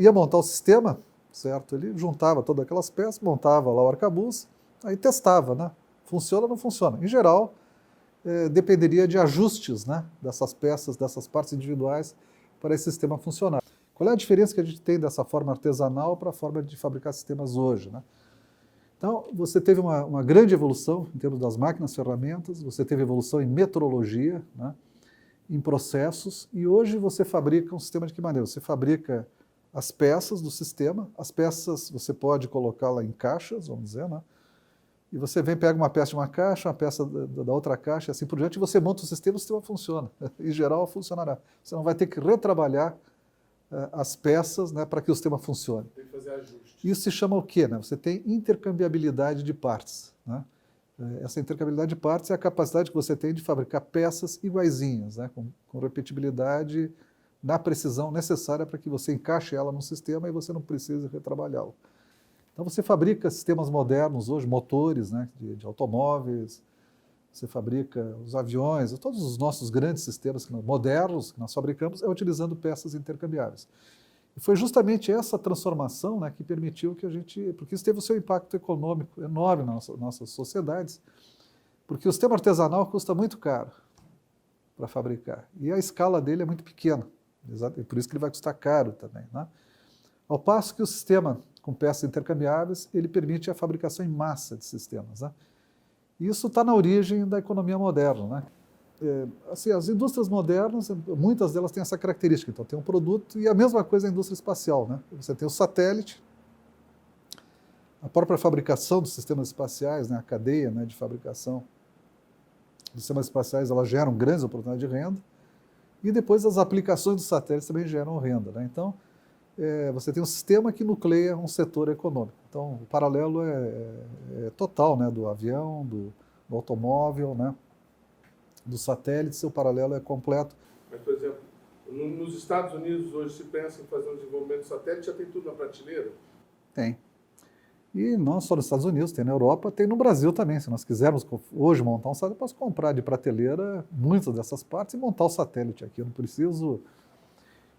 ia montar o sistema, certo? Ele juntava todas aquelas peças, montava lá o arcabuz, aí testava, né? Funciona ou não funciona? Em geral, dependeria de ajustes, né, dessas peças, dessas partes individuais para esse sistema funcionar. Qual é a diferença que a gente tem dessa forma artesanal para a forma de fabricar sistemas hoje, né? Então, você teve uma grande evolução em termos das máquinas, ferramentas, você teve evolução em metrologia, né, em processos, e hoje você fabrica um sistema de que maneira? Você fabrica as peças do sistema, as peças você pode colocá-la em caixas, vamos dizer, né? E você pega uma peça de uma caixa, uma peça da outra caixa, assim por diante, e você monta o sistema funciona. Em geral, funcionará. Você não vai ter que retrabalhar as peças, né, para que o sistema funcione. Tem que fazer ajustes. Isso se chama o quê, né? Você tem intercambiabilidade de partes, né? Essa intercambiabilidade de partes é a capacidade que você tem de fabricar peças iguaizinhas, né, com repetibilidade na precisão necessária para que você encaixe ela no sistema e você não precise retrabalhá-la. Então você fabrica sistemas modernos hoje, motores, né, de automóveis, você fabrica os aviões, todos os nossos grandes sistemas modernos que nós fabricamos utilizando peças intercambiáveis. E foi justamente essa transformação, né, que permitiu que a gente... Porque isso teve o seu impacto econômico enorme nas nossas sociedades, porque o sistema artesanal custa muito caro para fabricar, e a escala dele é muito pequena, por isso que ele vai custar caro também, né? Ao passo que o sistema com peças intercambiáveis, ele permite a fabricação em massa de sistemas, né? E isso está na origem da economia moderna, né? Assim, as indústrias modernas, muitas delas têm essa característica. Então, tem um produto, e a mesma coisa a indústria espacial, né? Você tem o satélite, a própria fabricação dos sistemas espaciais, né? A cadeia, né, de fabricação dos sistemas espaciais, elas geram grandes oportunidades de renda, e depois as aplicações dos satélites também geram renda, né? Então, você tem um sistema que nucleia um setor econômico. Então, o paralelo é total, né, do avião, do automóvel, né? Dos satélites, o paralelo é completo. Mas, por exemplo, nos Estados Unidos hoje se pensa em fazer um desenvolvimento de satélite, já tem tudo na prateleira? Tem. E não só nos Estados Unidos, tem na Europa, tem no Brasil também. Se nós quisermos hoje montar um satélite, eu posso comprar de prateleira muitas dessas partes e montar o satélite aqui. Eu não preciso...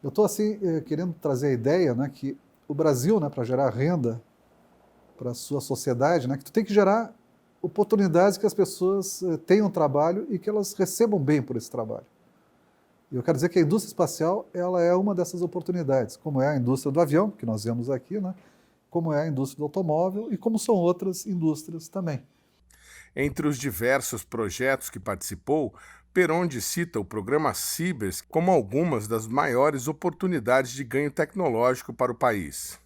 Eu estou assim, querendo trazer a ideia, né, que o Brasil, né, para gerar renda para a sua sociedade, né, que tu tem que gerar oportunidades que as pessoas tenham trabalho e que elas recebam bem por esse trabalho. E eu quero dizer que a indústria espacial ela é uma dessas oportunidades, como é a indústria do avião, que nós vemos aqui, né, como é a indústria do automóvel e como são outras indústrias também. Entre os diversos projetos que participou, Perondi cita o programa Cibers como algumas das maiores oportunidades de ganho tecnológico para o país.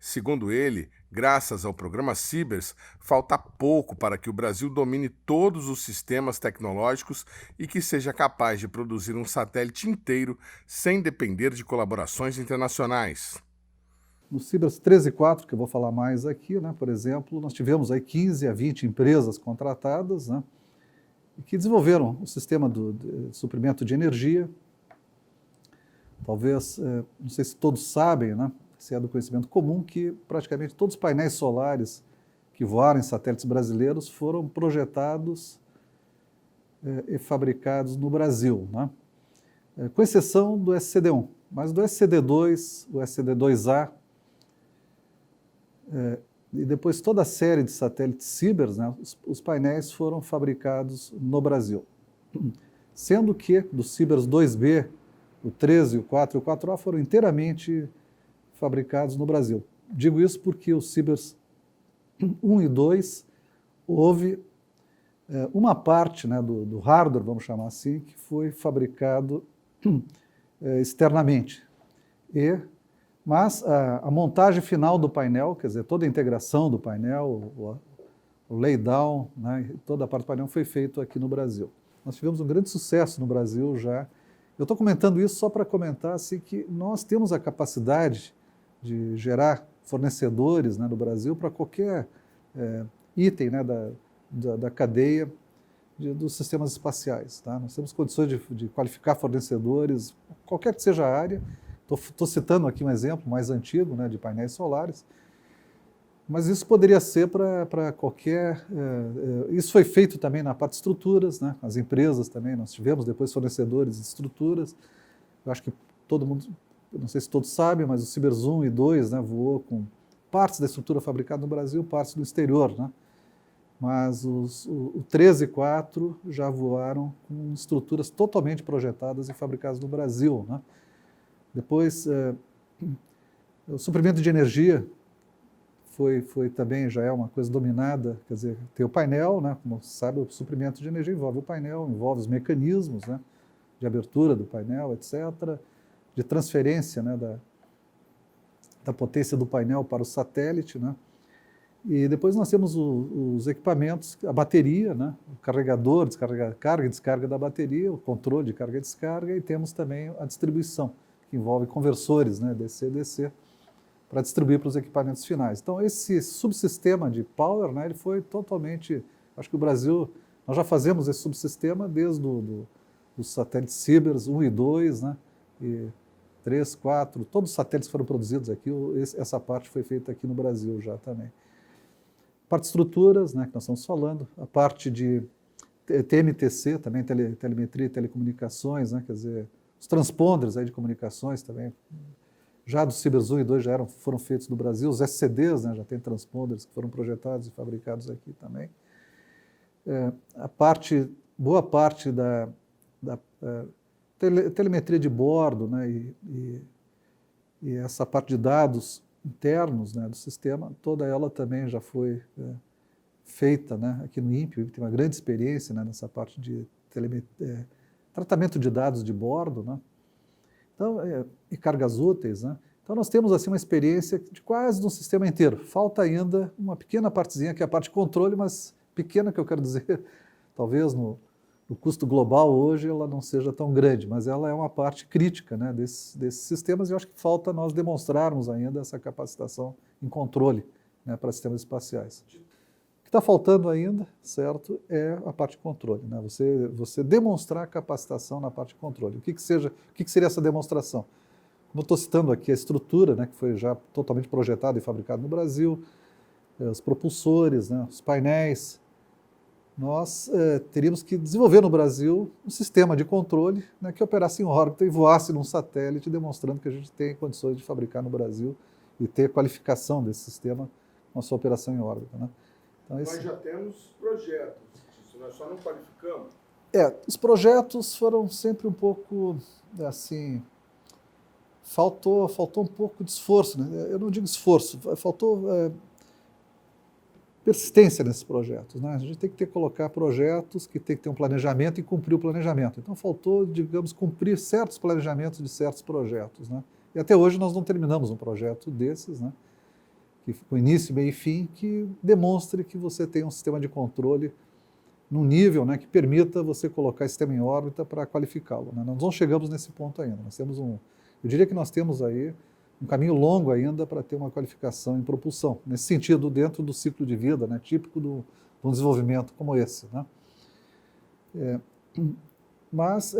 Segundo ele, graças ao programa Cibers, falta pouco para que o Brasil domine todos os sistemas tecnológicos e que seja capaz de produzir um satélite inteiro sem depender de colaborações internacionais. No Cibers 13 e 4, que eu vou falar mais aqui, né, por exemplo, nós tivemos aí 15 a 20 empresas contratadas, né, que desenvolveram o sistema de suprimento de energia. Talvez, não sei se todos sabem, né, se é do conhecimento comum, que praticamente todos os painéis solares que voaram em satélites brasileiros foram projetados e fabricados no Brasil, né? Com exceção do SCD-1. Mas do SCD-2, o SCD-2A, e depois toda a série de satélites Cibers, né, os painéis foram fabricados no Brasil. Sendo que do Cibers 2B, o 13, o 4 e o 4A foram inteiramente fabricados no Brasil. Digo isso porque o Cibers 1 e 2 houve uma parte, né, do hardware, vamos chamar assim, que foi fabricado externamente. Mas a montagem final do painel, quer dizer, toda a integração do painel, o laydown, né, toda a parte do painel foi feito aqui no Brasil. Nós tivemos um grande sucesso no Brasil já. Eu estou comentando isso só para comentar assim, que nós temos a capacidade de gerar fornecedores, né, no Brasil para qualquer item, né, da cadeia dos sistemas espaciais. Tá? Nós temos condições de qualificar fornecedores, qualquer que seja a área. Estou citando aqui um exemplo mais antigo, né, de painéis solares, mas isso poderia ser para qualquer... isso foi feito também na parte de estruturas, né, as empresas também, nós tivemos depois fornecedores de estruturas. Eu acho que todo mundo, não sei se todos sabem, mas o Cibers 1 e 2, né, voou com partes da estrutura fabricada no Brasil, partes no exterior, né? Mas o 13 e 4 já voaram com estruturas totalmente projetadas e fabricadas no Brasil, né? Depois, o suprimento de energia foi também, já é uma coisa dominada, quer dizer, tem o painel, né, como você sabe, o suprimento de energia envolve o painel, envolve os mecanismos, né, de abertura do painel, etc., de transferência, né, da potência do painel para o satélite, né. E depois nós temos os equipamentos, a bateria, né, o carregador, carga e descarga da bateria, o controle de carga e descarga, e temos também a distribuição, que envolve conversores, né, DC e DC, para distribuir para os equipamentos finais. Então, esse subsistema de power, né, ele foi totalmente... Acho que o Brasil, nós já fazemos esse subsistema desde os satélites Cibers 1 e 2, né, e 3, 4, todos os satélites foram produzidos aqui, essa parte foi feita aqui no Brasil já também. A parte de estruturas, né, que nós estamos falando, a parte de TMTC, também telemetria e telecomunicações, né, quer dizer, os transponders aí de comunicações também, já dos Cibers 1 e 2 já foram feitos no Brasil, os SCDs, né, já tem transponders que foram projetados e fabricados aqui também. Boa parte da telemetria de bordo, né, e essa parte de dados internos, né, do sistema, toda ela também já foi feita, né, aqui no INPE. O INPE tem uma grande experiência, né, nessa parte de tratamento de dados de bordo, né? Então, e cargas úteis, né? Então nós temos assim uma experiência de quase um sistema inteiro. Falta ainda uma pequena partezinha, que é a parte de controle, mas pequena, que eu quero dizer, talvez no custo global hoje ela não seja tão grande, mas ela é uma parte crítica, né, desses sistemas, e eu acho que falta nós demonstrarmos ainda essa capacitação em controle, né, para sistemas espaciais. O que está faltando ainda, certo, é a parte de controle, né? Você demonstrar capacitação na parte de controle. O que seria essa demonstração? Como eu estou citando aqui a estrutura, né, que foi já totalmente projetada e fabricada no Brasil, os propulsores, né, os painéis, nós teríamos que desenvolver no Brasil um sistema de controle, né, que operasse em órbita e voasse num satélite, demonstrando que a gente tem condições de fabricar no Brasil e ter qualificação desse sistema com a sua operação em órbita, né? Então, Nós já temos projetos disso, nós só não qualificamos. Os projetos foram sempre um pouco, assim, faltou um pouco de esforço, né? Eu não digo esforço, faltou persistência nesses projetos, né? A gente tem que colocar projetos que tem que ter um planejamento e cumprir o planejamento. Então faltou, digamos, cumprir certos planejamentos de certos projetos, né? E até hoje nós não terminamos um projeto desses, né? Que com início, meio e fim, que demonstre que você tem um sistema de controle num nível, né, que permita você colocar esse sistema em órbita para qualificá-lo, né? Nós não chegamos nesse ponto ainda. Nós temos eu diria que nós temos aí um caminho longo ainda para ter uma qualificação em propulsão, nesse sentido, dentro do ciclo de vida, né, típico de um desenvolvimento como esse, né? Mas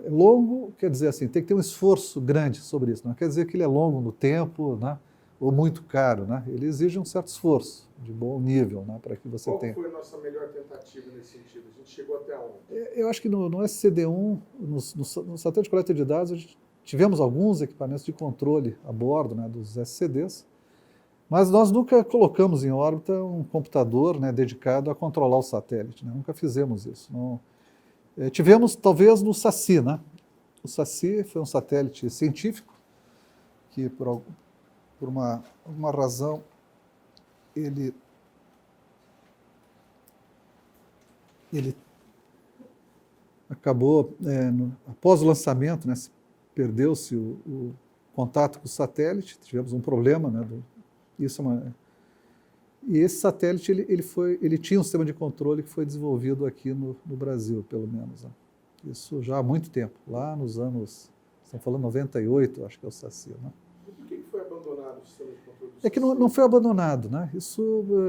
longo quer dizer assim, tem que ter um esforço grande sobre isso. Não quer dizer que ele é longo no tempo, né, ou muito caro, né? Ele exige um certo esforço de bom nível, né, para que você tenha. Qual foi a nossa melhor tentativa nesse sentido? A gente chegou até onde? Eu acho que no SCD-1, no satélite de coleta de dados, a gente tivemos alguns equipamentos de controle a bordo, né, dos SCDs, mas nós nunca colocamos em órbita um computador, né, dedicado a controlar o satélite, né? Nunca fizemos isso. Não. Tivemos, talvez, no SACI, né? O SACI foi um satélite científico que, por uma razão, ele acabou, após o lançamento, né, perdeu-se o contato com o satélite, tivemos um problema, né, e esse satélite ele tinha um sistema de controle que foi desenvolvido aqui no Brasil, pelo menos, né? Isso já há muito tempo, lá nos anos, estamos falando 98, acho que é o SACI, né? E por que foi abandonado o sistema de controle do É que SACI? não foi abandonado, né?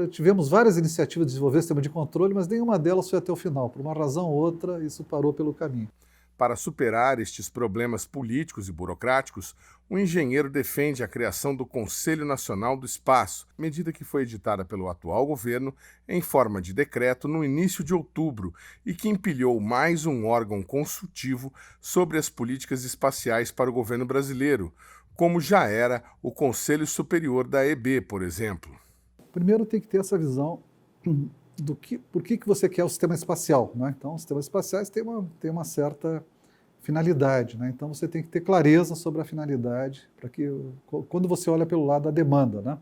Tivemos várias iniciativas de desenvolver sistema de controle, mas nenhuma delas foi até o final. Por uma razão ou outra, isso parou pelo caminho. Para superar estes problemas políticos e burocráticos, o engenheiro defende a criação do Conselho Nacional do Espaço, medida que foi editada pelo atual governo em forma de decreto no início de outubro e que empilhou mais um órgão consultivo sobre as políticas espaciais para o governo brasileiro, como já era o Conselho Superior da EB, por exemplo. Primeiro tem que ter essa visão por que você quer o sistema espacial, né? Então, os sistemas espaciais têm uma certa finalidade, né? Então, você tem que ter clareza sobre a finalidade, para que, quando você olha pelo lado da demanda, né?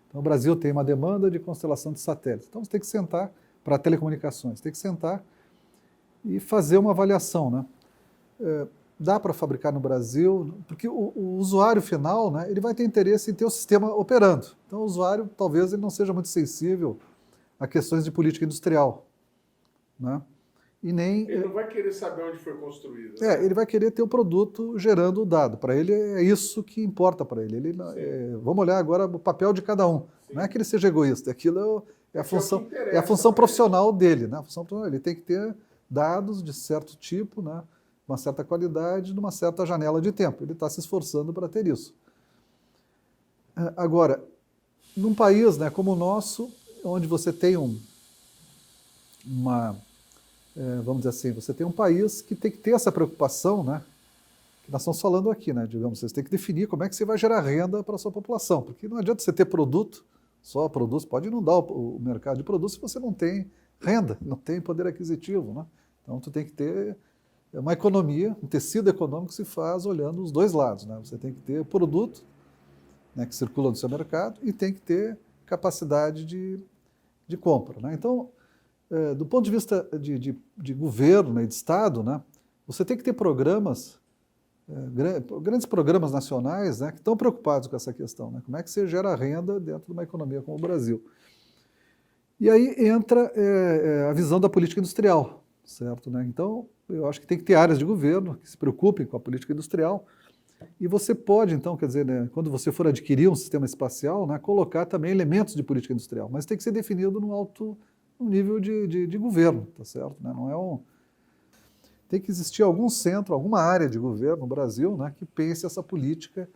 Então, o Brasil tem uma demanda de constelação de satélites. Então, você tem que sentar, para telecomunicações, tem que sentar e fazer uma avaliação, né? Dá para fabricar no Brasil, porque o usuário final, né, ele vai ter interesse em ter o sistema operando. Então, o usuário, talvez, ele não seja muito sensível a questões de política industrial, né? E nem Ele não vai querer saber onde foi construído. Né? ele vai querer ter o produto gerando o dado. Para ele é isso que importa para ele. Vamos olhar agora o papel de cada um. Sim. Não é que ele seja egoísta, aquilo é a função profissional dele, né? A função profissional, ele tem que ter dados de certo tipo, né? Uma certa qualidade, numa certa janela de tempo. Ele está se esforçando para ter isso. Agora, num país, né, como o nosso, onde você tem vamos dizer assim, você tem um país que tem que ter essa preocupação, né, que nós estamos falando aqui, né, digamos, você tem que definir como é que você vai gerar renda para a sua população, porque não adianta você ter produto, só produto, pode inundar o mercado de produtos se você não tem renda, não tem poder aquisitivo, né? Então, tu tem que ter uma economia, um tecido econômico que se faz olhando os dois lados, né? Você tem que ter produto, né, que circula no seu mercado e tem que ter capacidade de compra, né? Então, do ponto de vista de governo, né, de Estado, né, você tem que ter programas, grandes programas nacionais, né, que estão preocupados com essa questão, né? Como é que você gera renda dentro de uma economia como o Brasil. E aí entra a visão da política industrial, certo, né? Então, eu acho que tem que ter áreas de governo que se preocupem com a política industrial. E você pode, então, quer dizer, né, quando você for adquirir um sistema espacial, né, colocar também elementos de política industrial, mas tem que ser definido no nível de governo, tá certo? Né? Não tem que existir algum centro, alguma área de governo no Brasil, né, que pense essa política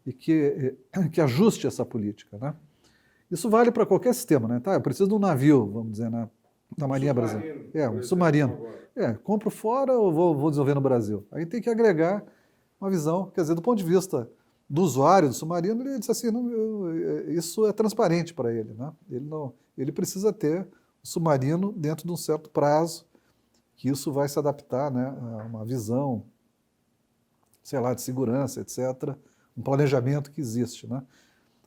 e que ajuste essa política, né? Isso vale para qualquer sistema, né? Tá, eu preciso de um navio, vamos dizer, na Marinha Brasileira. Um submarino. Compro fora ou vou desenvolver no Brasil? Aí tem que agregar uma visão, quer dizer, do ponto de vista do usuário do submarino, ele disse assim, não, isso é transparente para ele, né? Ele precisa ter o submarino dentro de um certo prazo, que isso vai se adaptar, né, a uma visão, sei lá, de segurança, etc., um planejamento que existe, né?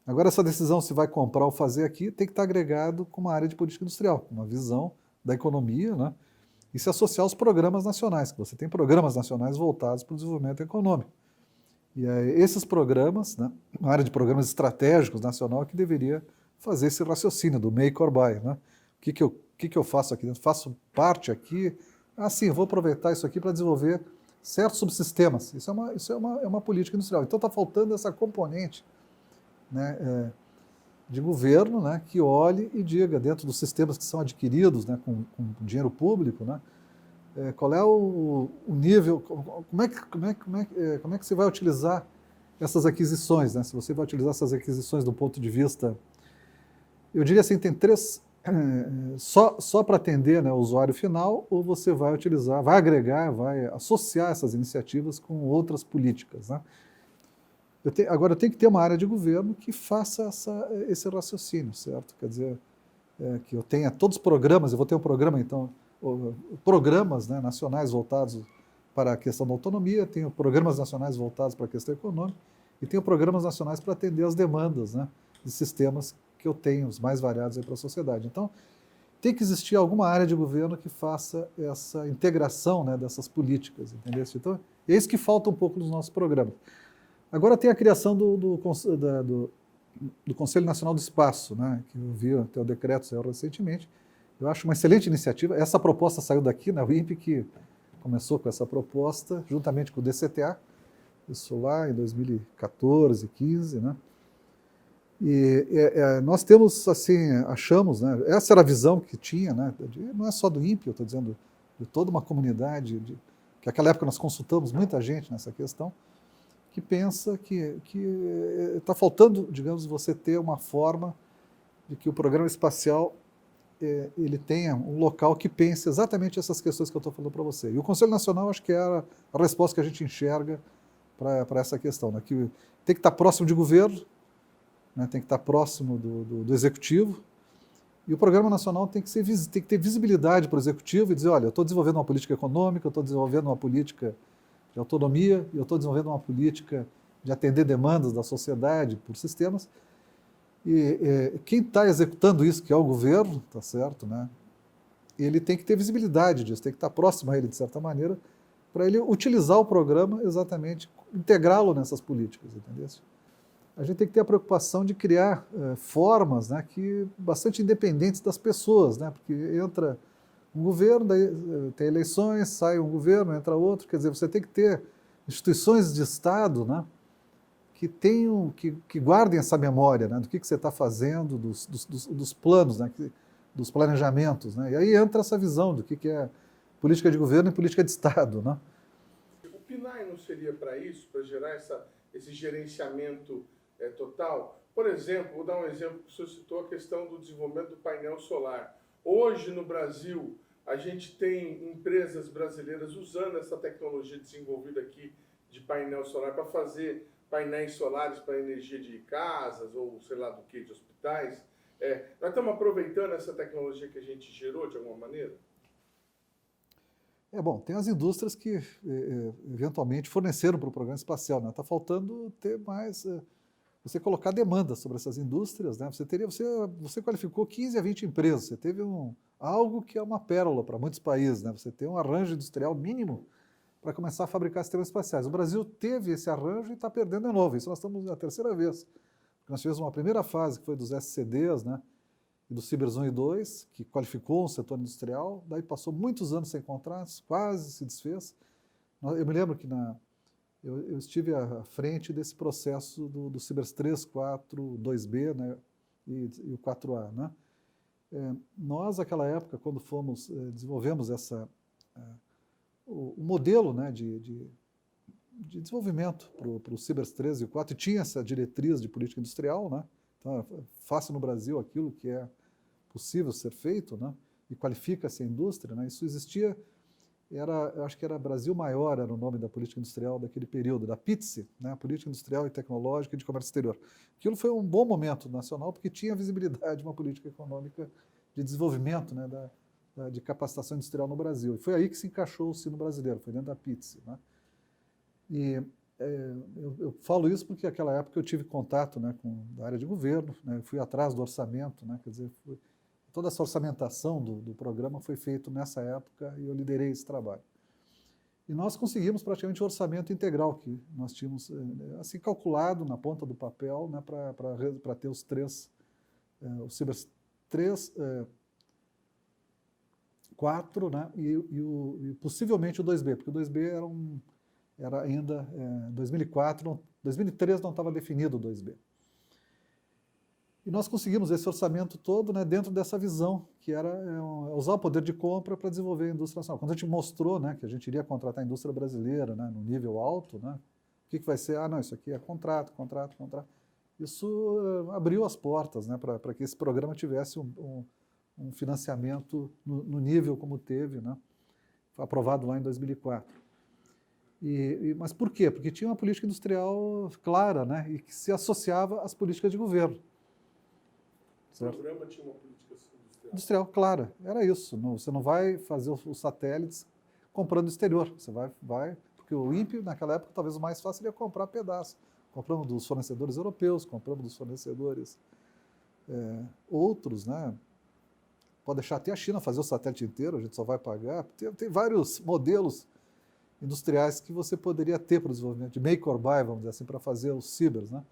Agora, essa decisão se vai comprar ou fazer aqui tem que estar agregado com uma área de política industrial, com uma visão da economia, né? E se associar aos programas nacionais, que você tem programas nacionais voltados para o desenvolvimento econômico. E esses programas, né, uma área de programas estratégicos nacional que deveria fazer esse raciocínio do make or buy, né? O que eu faço aqui dentro? Faço parte aqui? Ah, sim, vou aproveitar isso aqui para desenvolver certos subsistemas. Isso é uma política industrial. Então está faltando essa componente, né, de governo, né, que olhe e diga, dentro dos sistemas que são adquiridos, né, com dinheiro público, né, qual é o nível, como é que você vai utilizar essas aquisições, né? Se você vai utilizar essas aquisições do ponto de vista, eu diria assim, tem três, só para atender, né, o usuário final, ou você vai utilizar, vai agregar, vai associar essas iniciativas com outras políticas, né? Agora, eu tenho que ter uma área de governo que faça esse raciocínio, certo? Quer dizer, que eu tenha todos os programas, eu vou ter um programa, então, programas, né, nacionais voltados para a questão da autonomia, tenho programas nacionais voltados para a questão econômica e tenho programas nacionais para atender as demandas, né, de sistemas que eu tenho, os mais variados para a sociedade. Então, tem que existir alguma área de governo que faça essa integração, né, dessas políticas, entendeu? Então, é isso que falta um pouco nos nossos programas. Agora tem a criação do Conselho Nacional do Espaço, né, que eu vi até o decreto saiu recentemente. Eu acho uma excelente iniciativa. Essa proposta saiu daqui, na UIMP, que começou com essa proposta, juntamente com o DCTA, isso lá em 2014, 15, né? E nós temos, assim, achamos, né, essa era a visão que tinha, né, não é só do INPE, eu estou dizendo de toda uma comunidade, que naquela época nós consultamos muita gente nessa questão, que pensa que está faltando, digamos, você ter uma forma de que o programa espacial ele tenha um local que pense exatamente essas questões que eu estou falando para você. E o Conselho Nacional, acho que era a resposta que a gente enxerga para essa questão, né? Que tem que estar próximo de governo, né? Tem que estar próximo do executivo, e o Programa Nacional tem que ter visibilidade para o executivo e dizer, olha, eu estou desenvolvendo uma política econômica, eu estou desenvolvendo uma política de autonomia, e eu estou desenvolvendo uma política de atender demandas da sociedade por sistemas. E quem está executando isso, que é o governo, tá certo, né? Ele tem que ter visibilidade disso, tem que estar próximo a ele, de certa maneira, para ele utilizar o programa exatamente, integrá-lo nessas políticas, entendeu? A gente tem que ter a preocupação de criar formas, né, bastante independentes das pessoas, né? Porque entra um governo, daí tem eleições, sai um governo, entra outro, quer dizer, você tem que ter instituições de Estado, né, que guardem essa memória, né, do que você está fazendo, dos planos, né, dos planejamentos, né, e aí entra essa visão do que é política de governo e política de Estado, né. O PNAE não seria para isso, para gerar esse gerenciamento total? Por exemplo, vou dar um exemplo que o senhor citou, a questão do desenvolvimento do painel solar. Hoje, no Brasil, a gente tem empresas brasileiras usando essa tecnologia desenvolvida aqui de painel solar para fazer painéis solares para energia de casas ou sei lá do que, de hospitais. Nós estamos aproveitando essa tecnologia que a gente gerou de alguma maneira? Bom, tem as indústrias que eventualmente forneceram para o programa espacial, né? Está faltando ter mais, você colocar demanda sobre essas indústrias, né? Você qualificou 15 a 20 empresas, você teve algo que é uma pérola para muitos países, né? Você tem um arranjo industrial mínimo para começar a fabricar sistemas espaciais. O Brasil teve esse arranjo e está perdendo de novo. Isso nós estamos na terceira vez. Nós tivemos uma primeira fase, que foi dos SCDs, né, e do Cibers 1 e 2, que qualificou um setor industrial, daí passou muitos anos sem contratos, quase se desfez. Eu me lembro que eu estive à frente desse processo do Cibers 3, 4, 2B, né, e o 4A. Né. Nós, naquela época, quando desenvolvemos o modelo, né, de desenvolvimento para o Cibers 3 e 4, e tinha essa diretriz de política industrial, né? Então, faça no Brasil aquilo que é possível ser feito, né? E qualifica-se a indústria, né? Isso existia eu acho que era Brasil Maior, era o nome da política industrial daquele período, da PITSE, né, Política Industrial e Tecnológica e de Comércio Exterior. Aquilo foi um bom momento nacional, porque tinha visibilidade de uma política econômica de desenvolvimento, né, de capacitação industrial no Brasil. E foi aí que se encaixou o ensino brasileiro, foi dentro da PITSE. Né? E eu falo isso porque naquela época eu tive contato, né, com a área de governo, né, fui atrás do orçamento, né, quer dizer, toda essa orçamentação do programa foi feita nessa época e eu liderei esse trabalho. E nós conseguimos praticamente o orçamento integral que nós tínhamos assim calculado na ponta do papel, né, para ter os três, os Cibers 3, 4, né, e possivelmente o 2B, porque o 2B era ainda 2004, 2003 não estava definido o 2B. E nós conseguimos esse orçamento todo, né, dentro dessa visão, que era usar o poder de compra para desenvolver a indústria nacional. Quando a gente mostrou, né, que a gente iria contratar a indústria brasileira, né, no nível alto, né, o que vai ser? Ah, não, isso aqui é contrato. Isso abriu as portas, né, para que esse programa tivesse um financiamento no nível como teve, né, aprovado lá em 2004. Mas por quê? Porque tinha uma política industrial clara, né, e que se associava às políticas de governo. O programa tinha uma política industrial clara, era isso. Você não vai fazer os satélites comprando no exterior. Você vai porque o INPE, naquela época, talvez o mais fácil seria comprar pedaço. Compramos dos fornecedores europeus, compramos dos fornecedores outros, né? Pode deixar até a China fazer o satélite inteiro, a gente só vai pagar. Tem vários modelos industriais que você poderia ter para o desenvolvimento, de make or buy, vamos dizer assim, para fazer os cibers, né?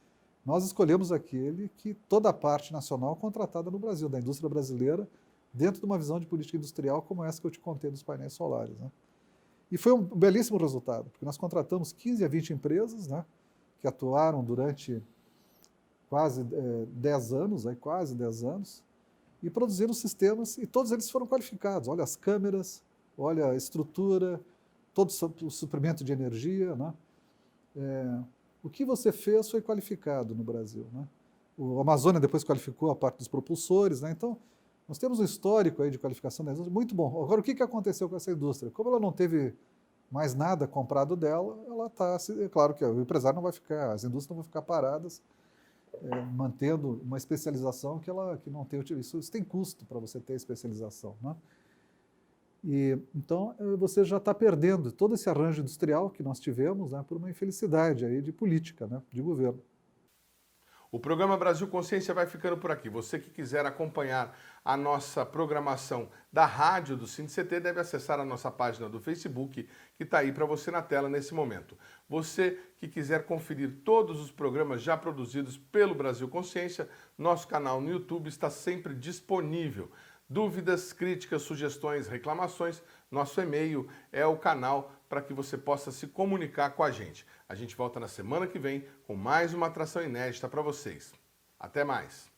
Nós escolhemos aquele que toda a parte nacional contratada no Brasil, da indústria brasileira, dentro de uma visão de política industrial como essa que eu te contei dos painéis solares. Né? E foi um belíssimo resultado, porque nós contratamos 15 a 20 empresas, né, que atuaram durante quase 10 anos, e produziram sistemas, e todos eles foram qualificados. Olha as câmeras, olha a estrutura, todo o suprimento de energia, né? O que você fez foi qualificado no Brasil. Né? O Amazônia depois qualificou a parte dos propulsores. Né? Então, nós temos um histórico aí de qualificação da indústria muito bom. Agora, o que aconteceu com essa indústria? Como ela não teve mais nada comprado dela, ela está... É claro que o empresário não vai ficar, as indústrias não vão ficar paradas, mantendo uma especialização que não tem utilização. Isso tem custo para você ter especialização. Né? Então, você já está perdendo todo esse arranjo industrial que nós tivemos, né, por uma infelicidade aí de política, né, de governo. O programa Brasil Consciência vai ficando por aqui. Você que quiser acompanhar a nossa programação da rádio do SINDCT deve acessar a nossa página do Facebook, que está aí para você na tela nesse momento. Você que quiser conferir todos os programas já produzidos pelo Brasil Consciência, nosso canal no YouTube está sempre disponível. Dúvidas, críticas, sugestões, reclamações, nosso e-mail é o canal para que você possa se comunicar com a gente. A gente volta na semana que vem com mais uma atração inédita para vocês. Até mais!